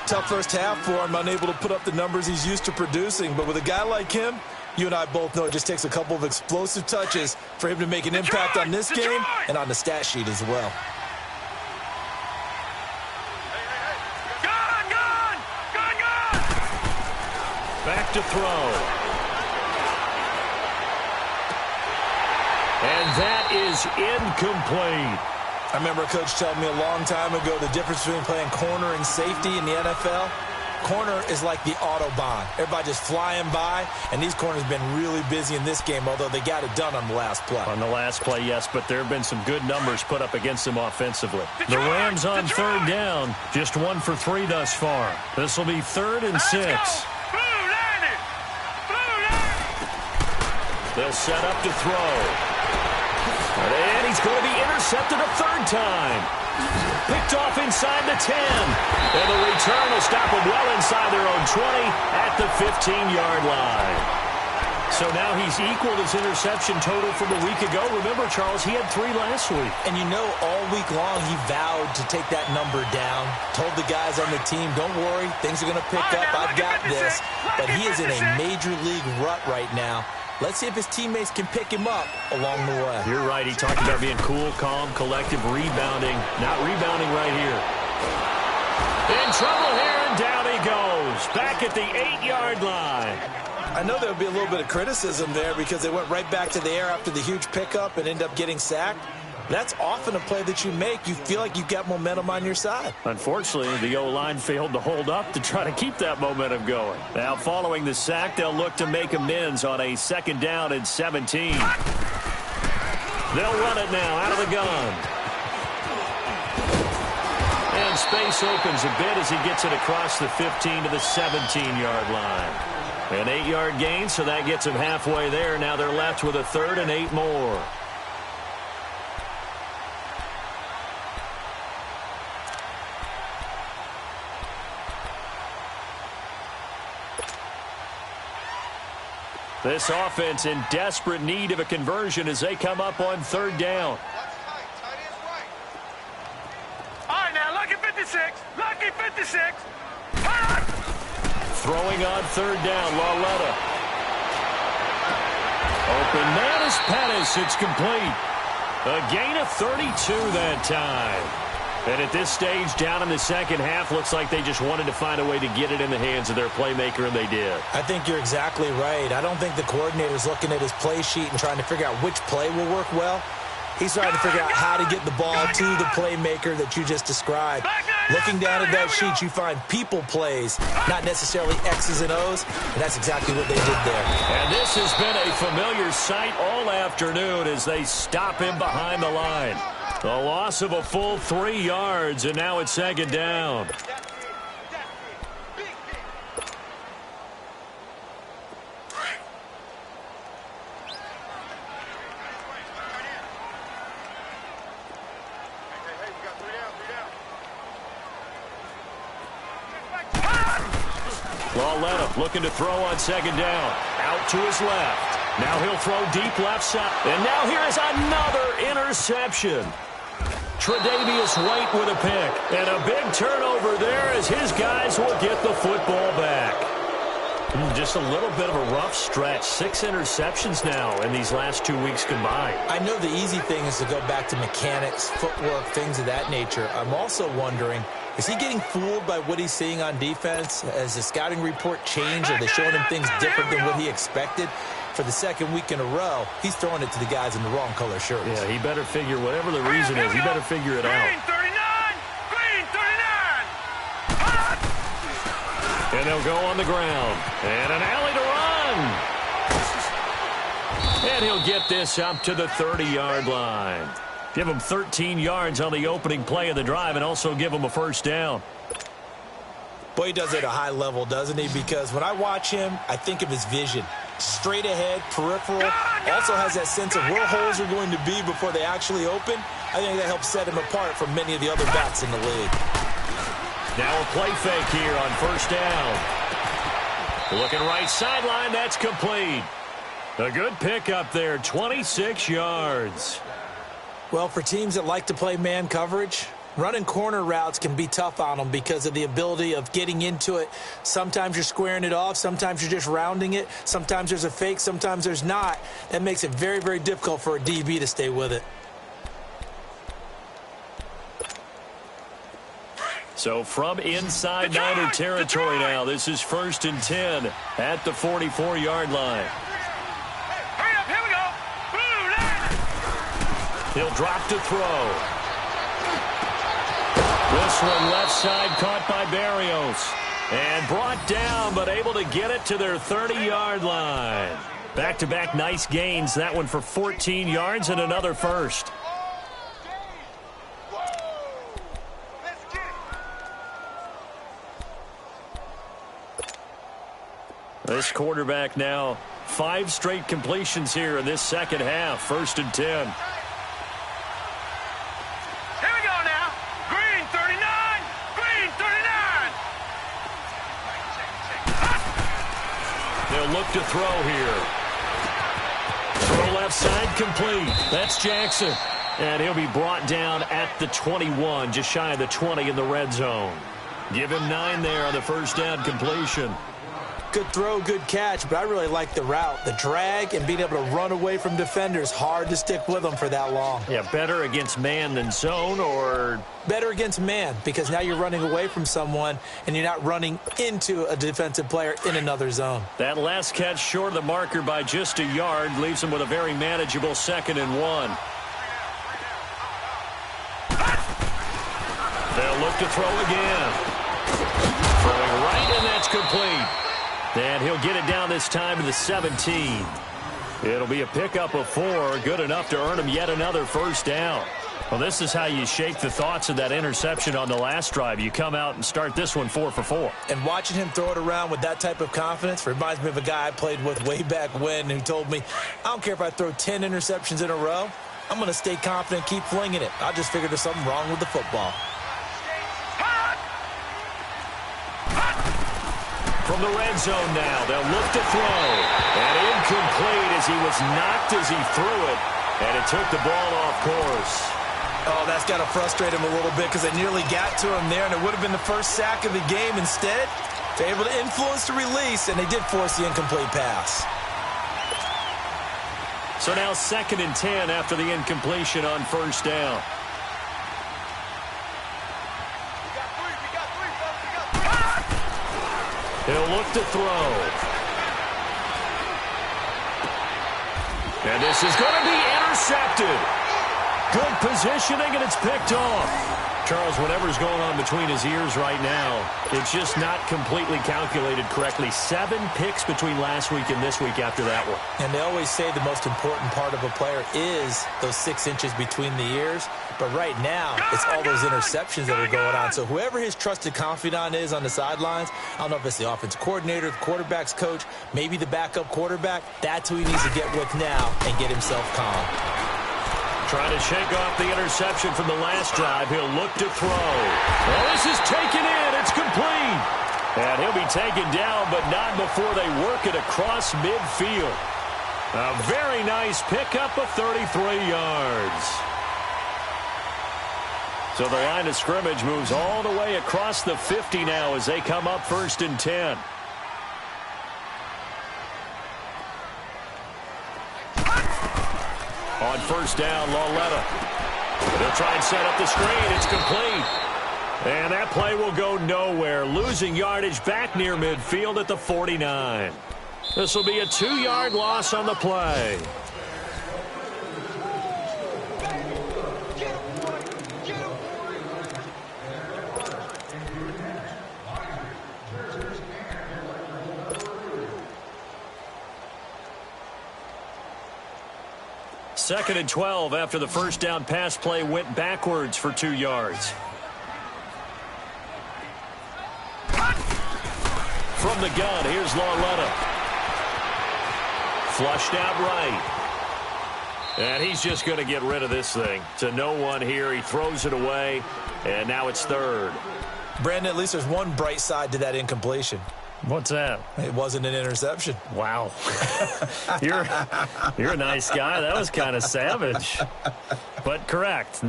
Tough first half for him, unable to put up the numbers he's used to producing. But with a guy like him, you and I both know it just takes a couple of explosive touches for him to make an impact on this game and on the stat sheet as well. Back to throw. And that is incomplete. I remember a coach telling me a long time ago the difference between playing corner and safety in the NFL. Corner is like the Autobahn. Everybody just flying by, and these corners have been really busy in this game, although they got it done on the last play. On the last play, yes, but there have been some good numbers put up against them offensively. The Rams on 3rd down, just 1 for 3 thus far. This will be 3rd and 6. They'll set up to throw. And he's going to be intercepted a 3rd time. Picked off inside the 10. And the return will stop him well inside their own from 20 at the 15-yard line. So now he's equaled his interception total from a week ago. Remember, Charles, he had 3 last week. And you know, all week long he vowed to take that number down. Told the guys on the team, don't worry, things are going to pick up. I've got this. But he is in a major league rut right now. Let's see if his teammates can pick him up along the way. You're right. He talked about being cool, calm, collective, rebounding. Not rebounding right here. In trouble here, and down he goes. Back at the 8-yard line. I know there would be a little bit of criticism there because they went right back to the air after the huge pickup and end up getting sacked. That's often a play that you make. You feel like you've got momentum on your side. Unfortunately, the O-line failed to hold up to try to keep that momentum going. Now, following the sack, they'll look to make amends on a 2nd down and 17. They'll run it now out of the gun. And space opens a bit as he gets it across the 15 to the 17-yard line. An 8-yard gain, so that gets him halfway there. Now they're left with a 3rd and 8 more. This offense in desperate need of a conversion as they come up on 3rd down. All right, now, lucky 56. Lucky 56. Throwing on 3rd down, Lauletta. Open man is Pettis. It's complete. A gain of 32 that time. And at this stage, down in the second half, looks like they just wanted to find a way to get it in the hands of their playmaker, and they did. I think you're exactly right. I don't think the coordinator's looking at his play sheet and trying to figure out which play will work well. He's trying to figure out how to get the ball to the playmaker that you just described. Looking down at that sheet, you find people plays, not necessarily X's and O's, and that's exactly what they did there. And this has been a familiar sight all afternoon as they stop him behind the line. The loss of a full 3 yards, and now it's 2nd down. Lauletta looking to throw on 2nd down. Out to his left. Now he'll throw deep left side. And now here is another interception. Tre'Davious White with a pick. And a big turnover there as his guys will get the football back. Just a little bit of a rough stretch. 6 interceptions now in these last 2 weeks combined. I know the easy thing is to go back to mechanics, footwork, things of that nature. I'm also wondering, is he getting fooled by what he's seeing on defense? Has the scouting report changed? Are they showing him things different than what he expected? For the 2nd week in a row, he's throwing it to the guys in the wrong color shirts. Yeah, he better figure, whatever the reason is, he better figure it out. Green 39! Green 39! And they'll go on the ground. And an alley to run. And he'll get this up to the 30-yard line. Give him 13 yards on the opening play of the drive and also give him a 1st down. Boy, he does it at a high level, doesn't he? Because when I watch him, I think of his vision. Straight ahead, peripheral. Also has that sense of where holes are going to be before they actually open. I think that helps set him apart from many of the other backs in the league. Now a play fake here on 1st down. Looking right sideline, that's complete. A good pickup there, 26 yards. Well, for teams that like to play man coverage, running corner routes can be tough on them because of the ability of getting into it. Sometimes you're squaring it off. Sometimes you're just rounding it. Sometimes there's a fake. Sometimes there's not. That makes it very, very difficult for a DB to stay with it. So from inside Niner territory now, this is 1st and 10 at the 44-yard line. Hurry up, here we go. He'll drop to throw. This one left side caught by Barrios. And brought down, but able to get it to their 30-yard line. Back-to-back nice gains. That one for 14 yards and another 1st. This quarterback now, 5 straight completions here in this second half. 1st and 10. Here we go now. Green 39. Green 39. They'll look to throw here. Throw left side complete. That's Jackson. And he'll be brought down at the 21, just shy of the 20 in the red zone. Give him 9 there on the first down completion. Good throw, good catch, but I really like the route. The drag and being able to run away from defenders, hard to stick with them for that long. Yeah, better against man than zone, or? Better against man, because now you're running away from someone and you're not running into a defensive player in another zone. That last catch short of the marker by just a yard leaves him with a very manageable 2nd and 1. They'll look to throw again. Throwing right, and that's complete. And he'll get it down this time to the 17. It'll be a pickup of 4, good enough to earn him yet another first down. Well, this is how you shake the thoughts of that interception on the last drive. You come out and start this one 4 for 4. And watching him throw it around with that type of confidence reminds me of a guy I played with way back when who told me, I don't care if I throw 10 interceptions in a row, I'm going to stay confident, keep flinging it. I just figured there's something wrong with the football. From the red zone now, they'll look to throw. And incomplete as he was knocked as he threw it. And it took the ball off course. Oh, that's got to frustrate him a little bit because they nearly got to him there, and it would have been the first sack of the game. Instead, they're able to influence the release, and they did force the incomplete pass. So now 2nd and 10 after the incompletion on first down. He'll look to throw. And this is going to be intercepted. Good positioning, and it's picked off. Charles, whatever's going on between his ears right now, it's just not completely calculated correctly. 7 picks between last week and this week after that one. And they always say the most important part of a player is those 6 inches between the ears. But right now, it's all those interceptions that are going on. So whoever his trusted confidant is on the sidelines, I don't know if it's the offensive coordinator, the quarterback's coach, maybe the backup quarterback, that's who he needs to get with now and get himself calm. Trying to shake off the interception from the last drive. He'll look to throw. Well, this is taken in. It's complete. And he'll be taken down, but not before they work it across midfield. A very nice pickup of 33 yards. So the line of scrimmage moves all the way across the 50 now as they come up 1st and 10. On first down, Lauletta. They'll try and set up the screen. It's complete. And that play will go nowhere. Losing yardage back near midfield at the 49. This will be a 2-yard loss on the play. Second and 12 after the first down pass play went backwards for 2 yards. From the gun, here's Lauletta. Flushed out right. And he's just going to get rid of this thing. To no one here. He throws it away, and now it's 3rd. Brandon, at least there's one bright side to that incompletion. What's that? It wasn't an interception. Wow. You're a nice guy. That was kind of savage. But correct.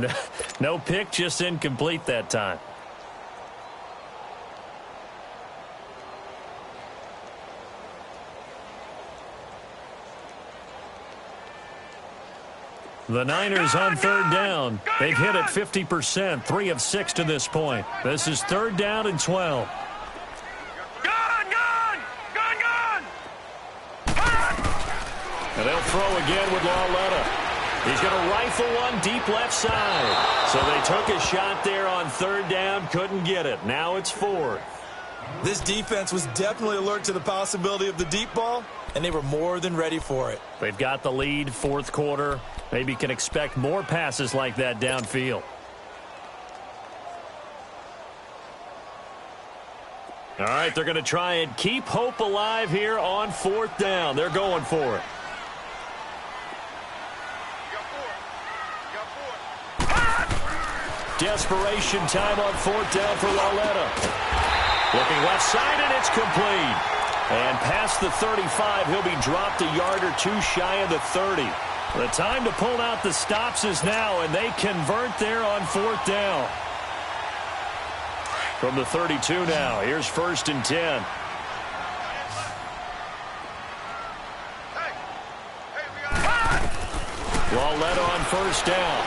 No pick, just incomplete that time. The Niners on 3rd down. They've hit it 50%, 3 of 6 to this point. This is 3rd down and 12. And they'll throw again with Lauletta. He's going to rifle one deep left side. So they took a shot there on 3rd down, couldn't get it. Now it's 4th. This defense was definitely alert to the possibility of the deep ball, and they were more than ready for it. They've got the lead, 4th quarter. Maybe can expect more passes like that downfield. All right, they're going to try and keep hope alive here on 4th down. They're going for it. Desperation time on 4th down for Lauletta. Looking left side, and it's complete. And pass past the 35. He'll be dropped a yard or two shy of the 30. The time to pull out the stops is now, and they convert there on 4th down. From the 32 now, here's 1st and 10. Lawletta on 1st down.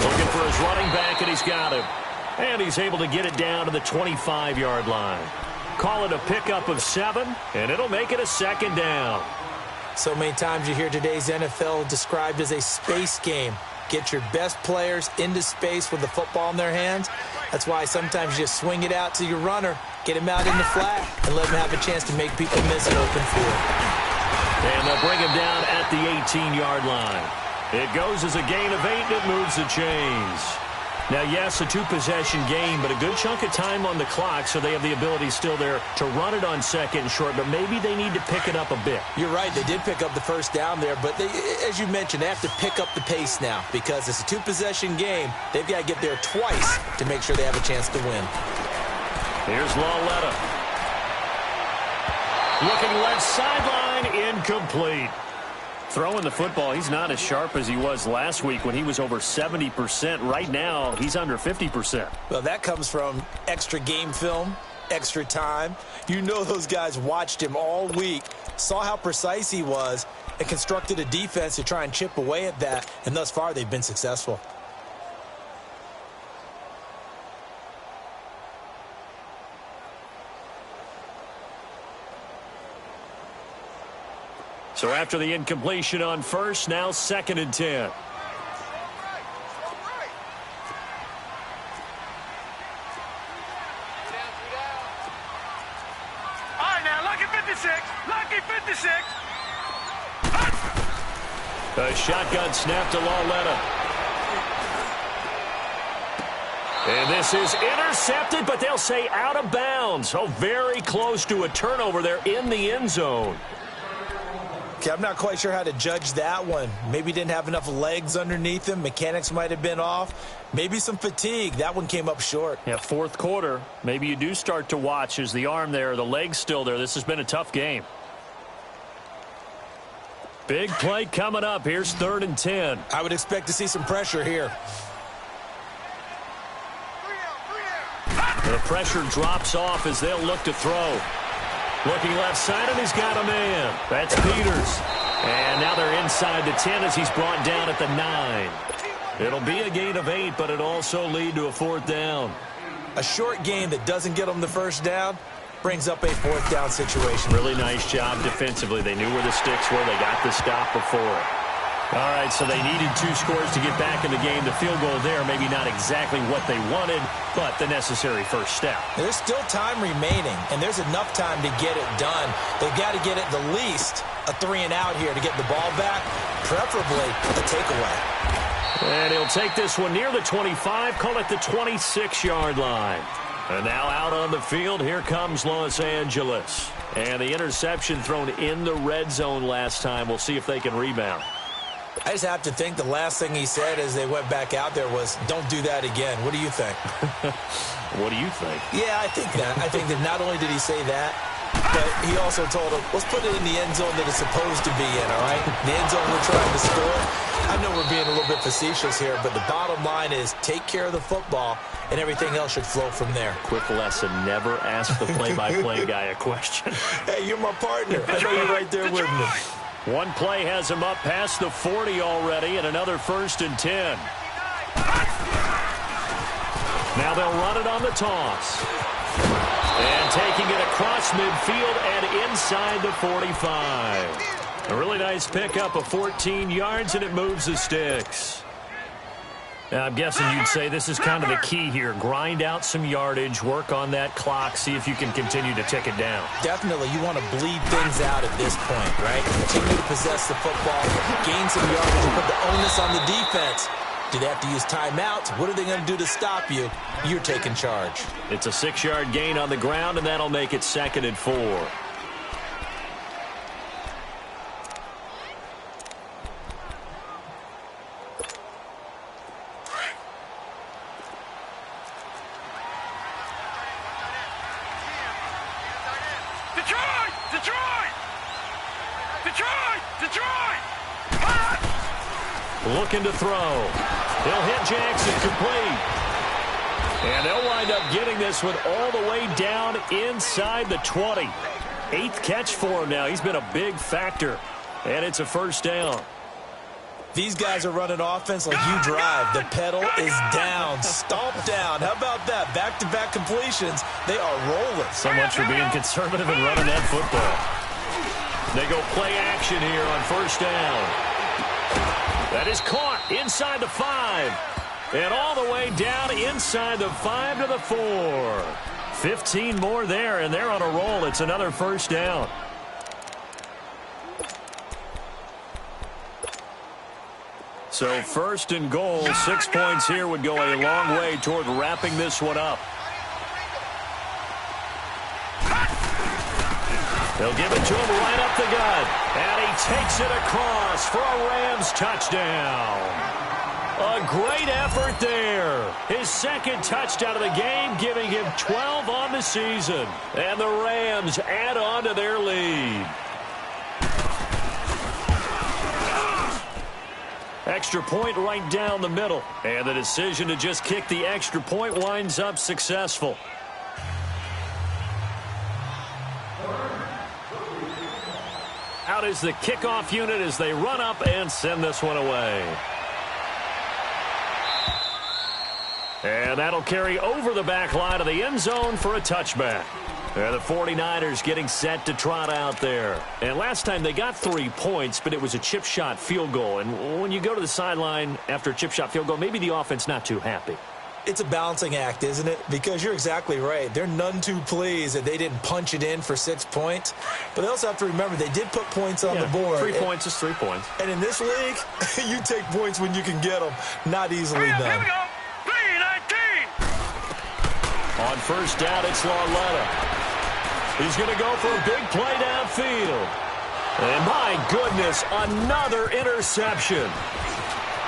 Looking for his running back, and he's got him. And he's able to get it down to the 25-yard line. Call it a pickup of 7, and it'll make it a 2nd down. So many times you hear today's NFL described as a space game. Get your best players into space with the football in their hands. That's why sometimes you just swing it out to your runner, get him out in the flat, and let him have a chance to make people miss an open field. And they'll bring him down at the 18-yard line. It goes as a gain of 8, and it moves the chains. Now, yes, a 2-possession game, but a good chunk of time on the clock, so they have the ability still there to run it on 2nd and short, but maybe they need to pick it up a bit. You're right. They did pick up the 1st down there, but they, as you mentioned, they have to pick up the pace now because it's a 2-possession game. They've got to get there twice to make sure they have a chance to win. Here's Lawletta. Looking left sideline, incomplete. Throwing the football, he's not as sharp as he was last week when he was over 70%. Right now, he's under 50%. Well, that comes from extra game film, extra time. You know those guys watched him all week, saw how precise he was, and constructed a defense to try and chip away at that, and thus far they've been successful. So after the incompletion on 1st, now 2nd and 10. All right, now, lucky 56. Lucky 56. A shotgun snap to Lawletta. And this is intercepted, but they'll say out of bounds. Oh, very close to a turnover there in the end zone. Okay, I'm not quite sure how to judge that one. Maybe didn't have enough legs underneath him. Mechanics might have been off. Maybe some fatigue. That one came up short. Yeah, 4th quarter. Maybe you do start to watch. Is the arm there, the leg's still there. This has been a tough game. Big play coming up. Here's 3rd and 10. I would expect to see some pressure here. The pressure drops off as they'll look to throw. Looking left side, and he's got a man. That's Peters. And now they're inside the 10 as he's brought down at the 9. It'll be a gain of 8, but it'll also lead to a 4th down. A short gain that doesn't get them the 1st down brings up a 4th down situation. Really nice job defensively. They knew where the sticks were. They got the stop before it. All right, so they needed 2 scores to get back in the game. The field goal there, maybe not exactly what they wanted, but the necessary first step. There's still time remaining, and there's enough time to get it done. They've got to get at the least a 3-and-out here to get the ball back, preferably a takeaway. And he'll take this one near the 25, call it the 26-yard line. And now out on the field, here comes Los Angeles. And the interception thrown in the red zone last time. We'll see if they can rebound. I just have to think the last thing he said as they went back out there was, don't do that again. What do you think? What do you think? Yeah, I think that. I think that not only did he say that, but he also told him, let's put it in the end zone that it's supposed to be in, all right? The end zone we're trying to score. I know we're being a little bit facetious here, but the bottom line is take care of the football, and everything else should flow from there. Quick lesson, never ask the play-by-play guy a question. Hey, you're my partner. I know you're right there with me. One play has him up past the 40 already, and another 1st and 10. Now they'll run it on the toss. And taking it across midfield and inside the 45. A really nice pickup of 14 yards, and it moves the sticks. Now, I'm guessing you'd say this is kind of the key here. Grind out some yardage, work on that clock, see if you can continue to tick it down. Definitely. You want to bleed things out at this point, right? Continue to possess the football, gain some yardage, and put the onus on the defense. Do they have to use timeouts? What are they going to do to stop you? You're taking charge. It's a 6-yard gain on the ground, and that'll make it 2nd and 4. Detroit! Detroit! Detroit! Detroit! Hot! Looking to throw. He'll hit Jackson complete. And they'll wind up getting this one all the way down inside the 20. 8th catch for him now. He's been a big factor. And it's a first down. These guys are running offense like you drive. The pedal is down, stomped down. How about that? Back-to-back completions. They are rolling. So much for being conservative and running that football. They go play action here on first down. That is caught inside the 5. And all the way down inside the 5 to the 4. 15 more there, and they're on a roll. It's another first down. So first and goal, 6 points here would go a long way toward wrapping this one up. They'll give it to him right up the gut. And he takes it across for a Rams touchdown. A great effort there. His second touchdown of the game, giving him 12 on the season. And the Rams add on to their lead. Extra point right down the middle. And the decision to just kick the extra point winds up successful. Out is the kickoff unit as they run up and send this one away. And that'll carry over the back line of the end zone for a touchback. The 49ers getting set to trot out there. And last time they got 3 points, but it was a chip shot field goal. And when you go to the sideline after a chip shot field goal, maybe the offense not too happy. It's a balancing act, isn't it? Because you're exactly right. They're none too pleased that they didn't punch it in for 6 points. But they also have to remember they did put points on the board. 3 points is 3 points. And in this league, you take points when you can get them. Not easily done. Here we go. 3-19. On first down, it's Lauletta. He's going to go for a big play downfield. And my goodness, another interception.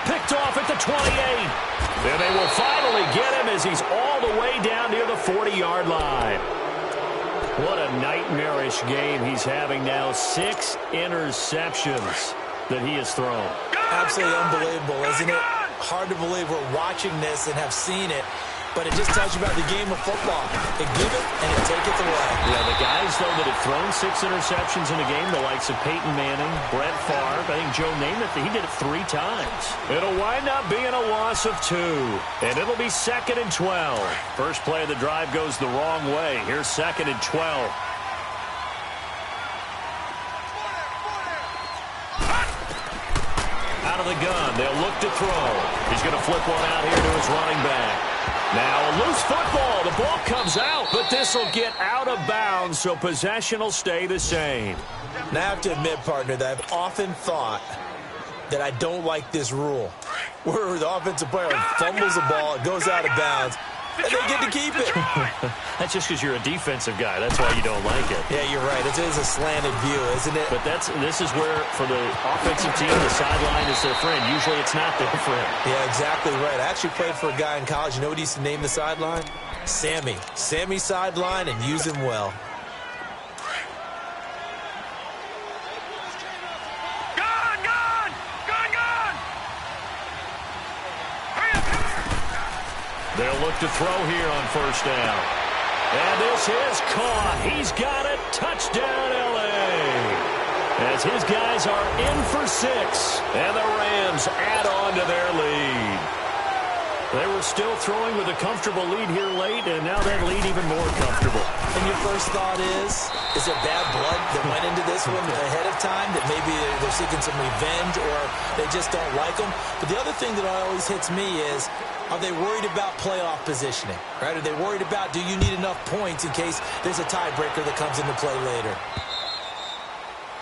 Picked off at the 28. And they will finally get him as he's all the way down near the 40-yard line. What a nightmarish game he's having now. 6 interceptions that he has thrown. Absolutely unbelievable, isn't it? Hard to believe we're watching this and have seen it. But it just tells you about the game of football. They give it and they take it away. Yeah, the guys, though, that have thrown 6 interceptions in a game, the likes of Peyton Manning, Brett Favre, I think Joe Namath, he did it 3 times. It'll wind up being a loss of 2. And it'll be 2nd and 12. First play of the drive goes the wrong way. Here's 2nd and 12. Out of the gun, they'll look to throw. He's going to flip one out here to his running back. Now a loose football. The ball comes out, but this will get out of bounds, so possession will stay the same. Now I have to admit, partner, that I've often thought that I don't like this rule, where the offensive player fumbles the ball, it goes out of bounds, and they get to keep it. That's just because you're a defensive guy. That's why you don't like it. Yeah, you're right. It is a slanted view, isn't it? But this is where, for the offensive team, the sideline is their friend. Usually it's not their friend. Yeah, exactly right. I actually played for a guy in college. You know what he used to name the sideline? Sammy. Sammy sideline, and use him well. They'll look to throw here on first down. And this is caught. He's got it. Touchdown, L.A. As his guys are in for 6. And the Rams add on to their lead. They were still throwing with a comfortable lead here late, and now that lead even more comfortable. And your first thought is there bad blood that went into this one ahead of time, that maybe they're seeking some revenge or they just don't like them? But the other thing that always hits me is, are they worried about playoff positioning, right? Are they worried about, do you need enough points in case there's a tiebreaker that comes into play later?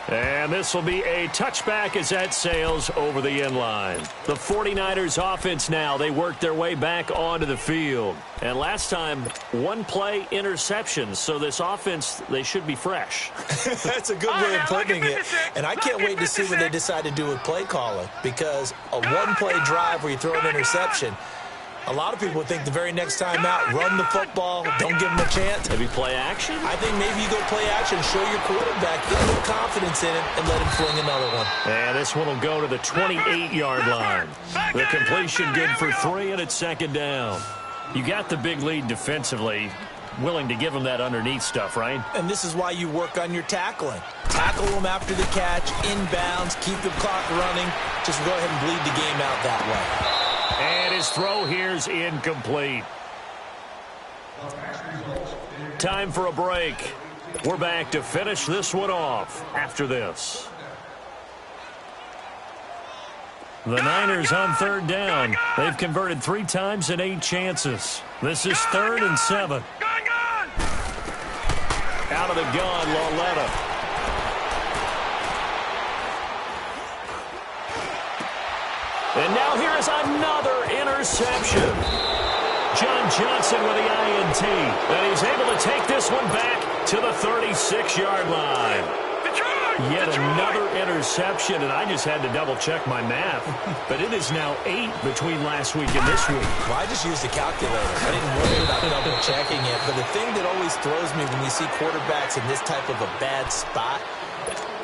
And this will be a touchback as that sails over the end line. The 49ers offense now, they work their way back onto the field. And last time, 1-play interceptions. So this offense, they should be fresh. That's a good way of putting it. And I can't wait to see what they decide to do with play calling. Because a 1-play drive where you throw an interception, A lot of people think the very next time out, run the football, don't give him a chance. Maybe play action? I think maybe you go play action, show your quarterback, get a little confidence in him, and let him fling another one. And this one will go to the 28-yard line. The completion good for 3, and it's second down. You got the big lead defensively. Willing to give him that underneath stuff, right? And this is why you work on your tackling. Tackle them after the catch, inbounds, keep the clock running. Just go ahead and bleed the game out that way. And his throw here's incomplete. Time for a break. We're back to finish this one off after this. The Niners on third down. They've converted 3 times in 8 chances. This is 3rd and 7. Out of the gun, Lauletta. And now here is another interception. John Johnson with the INT. And he's able to take this one back to the 36-yard line. Yet another interception, and I just had to double-check my math. But it is now 8 between last week and this week. Well, I just used a calculator. I didn't worry about double-checking it. But the thing that always throws me when you see quarterbacks in this type of a bad spot,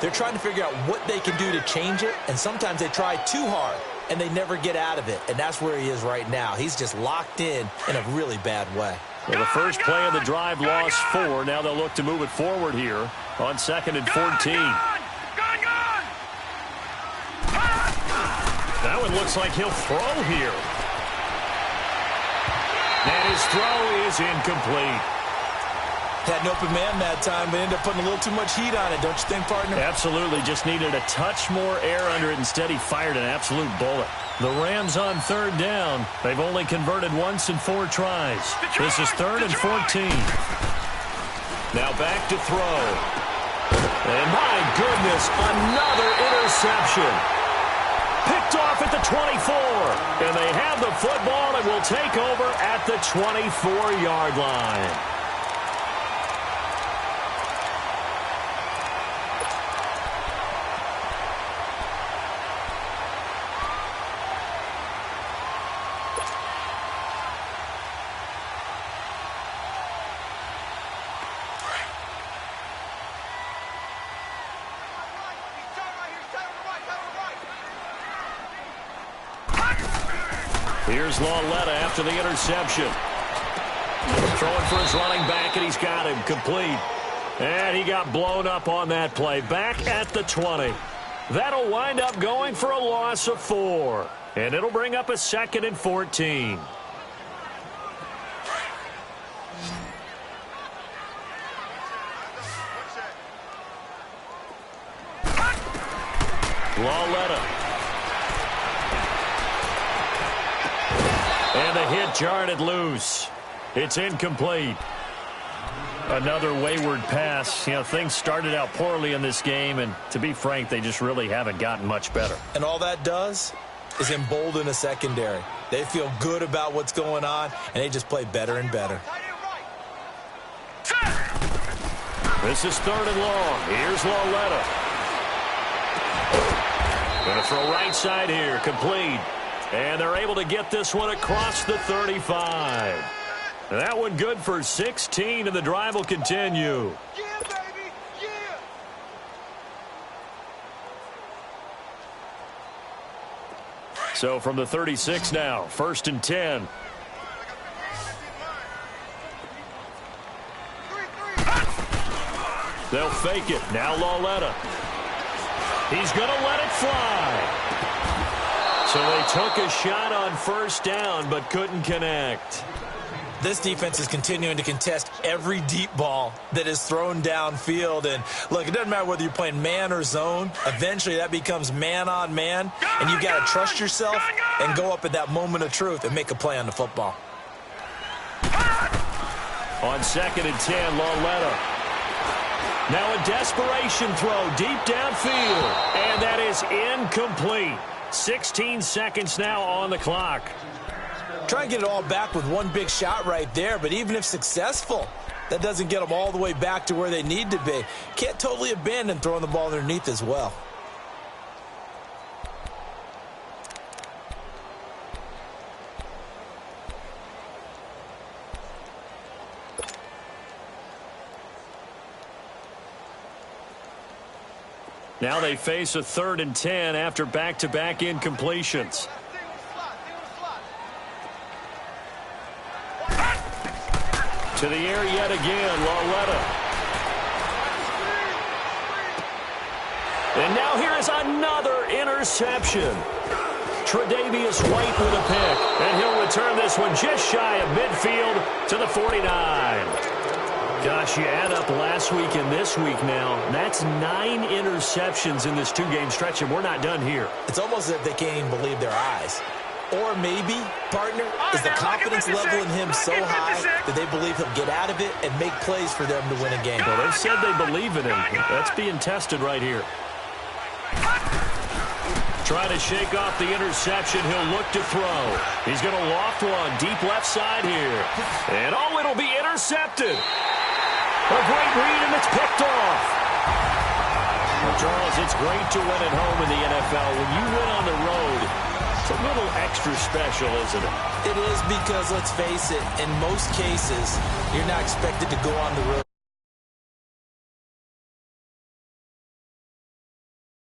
they're trying to figure out what they can do to change it, and sometimes they try too hard, and they never get out of it. And that's where he is right now. He's just locked in a really bad way. Well, the first play of the drive lost 4. Now they'll look to move it forward here on 2nd and 14. That one looks like he'll throw here. And his throw is incomplete. Had an open man that time, but ended up putting a little too much heat on it, don't you think, partner? Absolutely. Just needed a touch more air under it. Instead, he fired an absolute bullet. The Rams on third down. They've only converted once in 4 tries. This is 3rd and 14. Now back to throw. And my goodness, another interception. Picked off at the 24. And they have the football and will take over at the 24-yard line. Here's Lauletta after the interception. Throwing for his running back, and he's got him complete. And he got blown up on that play. Back at the 20. That'll wind up going for a loss of 4. And it'll bring up a 2nd and 14. Lauletta. And the hit jarred it loose. It's incomplete. Another wayward pass. You know, things started out poorly in this game, and to be frank, they just really haven't gotten much better. And all that does is embolden a secondary. They feel good about what's going on, and they just play better and better. This is 3rd and long. Here's Lauletta. Going to throw right side here. Complete. And they're able to get this one across the 35. That one good for 16, and the drive will continue. Yeah, baby, yeah. So from the 36 now, 1st and 10. They'll fake it. Now Lauletta. He's going to let it fly. So they took a shot on 1st down, but couldn't connect. This defense is continuing to contest every deep ball that is thrown downfield. And, look, it doesn't matter whether you're playing man or zone. Eventually that becomes man on man, and you've got to trust yourself and go up at that moment of truth and make a play on the football. On 2nd and 10, Lauletta. Now a desperation throw deep downfield, and that is incomplete. 16 seconds now on the clock. Try and get it all back with one big shot right there, but even if successful, that doesn't get them all the way back to where they need to be. Can't totally abandon throwing the ball underneath as well. Now they face a 3rd and 10 after back-to-back incompletions. To the air yet again, Lauletta. And now here is another interception. Tre'Davious White with a pick, and he'll return this one just shy of midfield to the 49. Gosh, you add up last week and this week now. That's 9 interceptions in this 2-game stretch, and we're not done here. It's almost as if they can't even believe their eyes. Or maybe, partner, is the confidence level in him so high that they believe he'll get out of it and make plays for them to win a game. Well, they said they believe in him. That's being tested right here. Trying to shake off the interception. He'll look to throw. He's going to loft one deep left side here. And, oh, it'll be intercepted. A great read, and it's picked off. Well, Charles, it's great to win at home in the NFL. When you win on the road, it's a little extra special, isn't it? It is because, let's face it, in most cases, you're not expected to go on the road.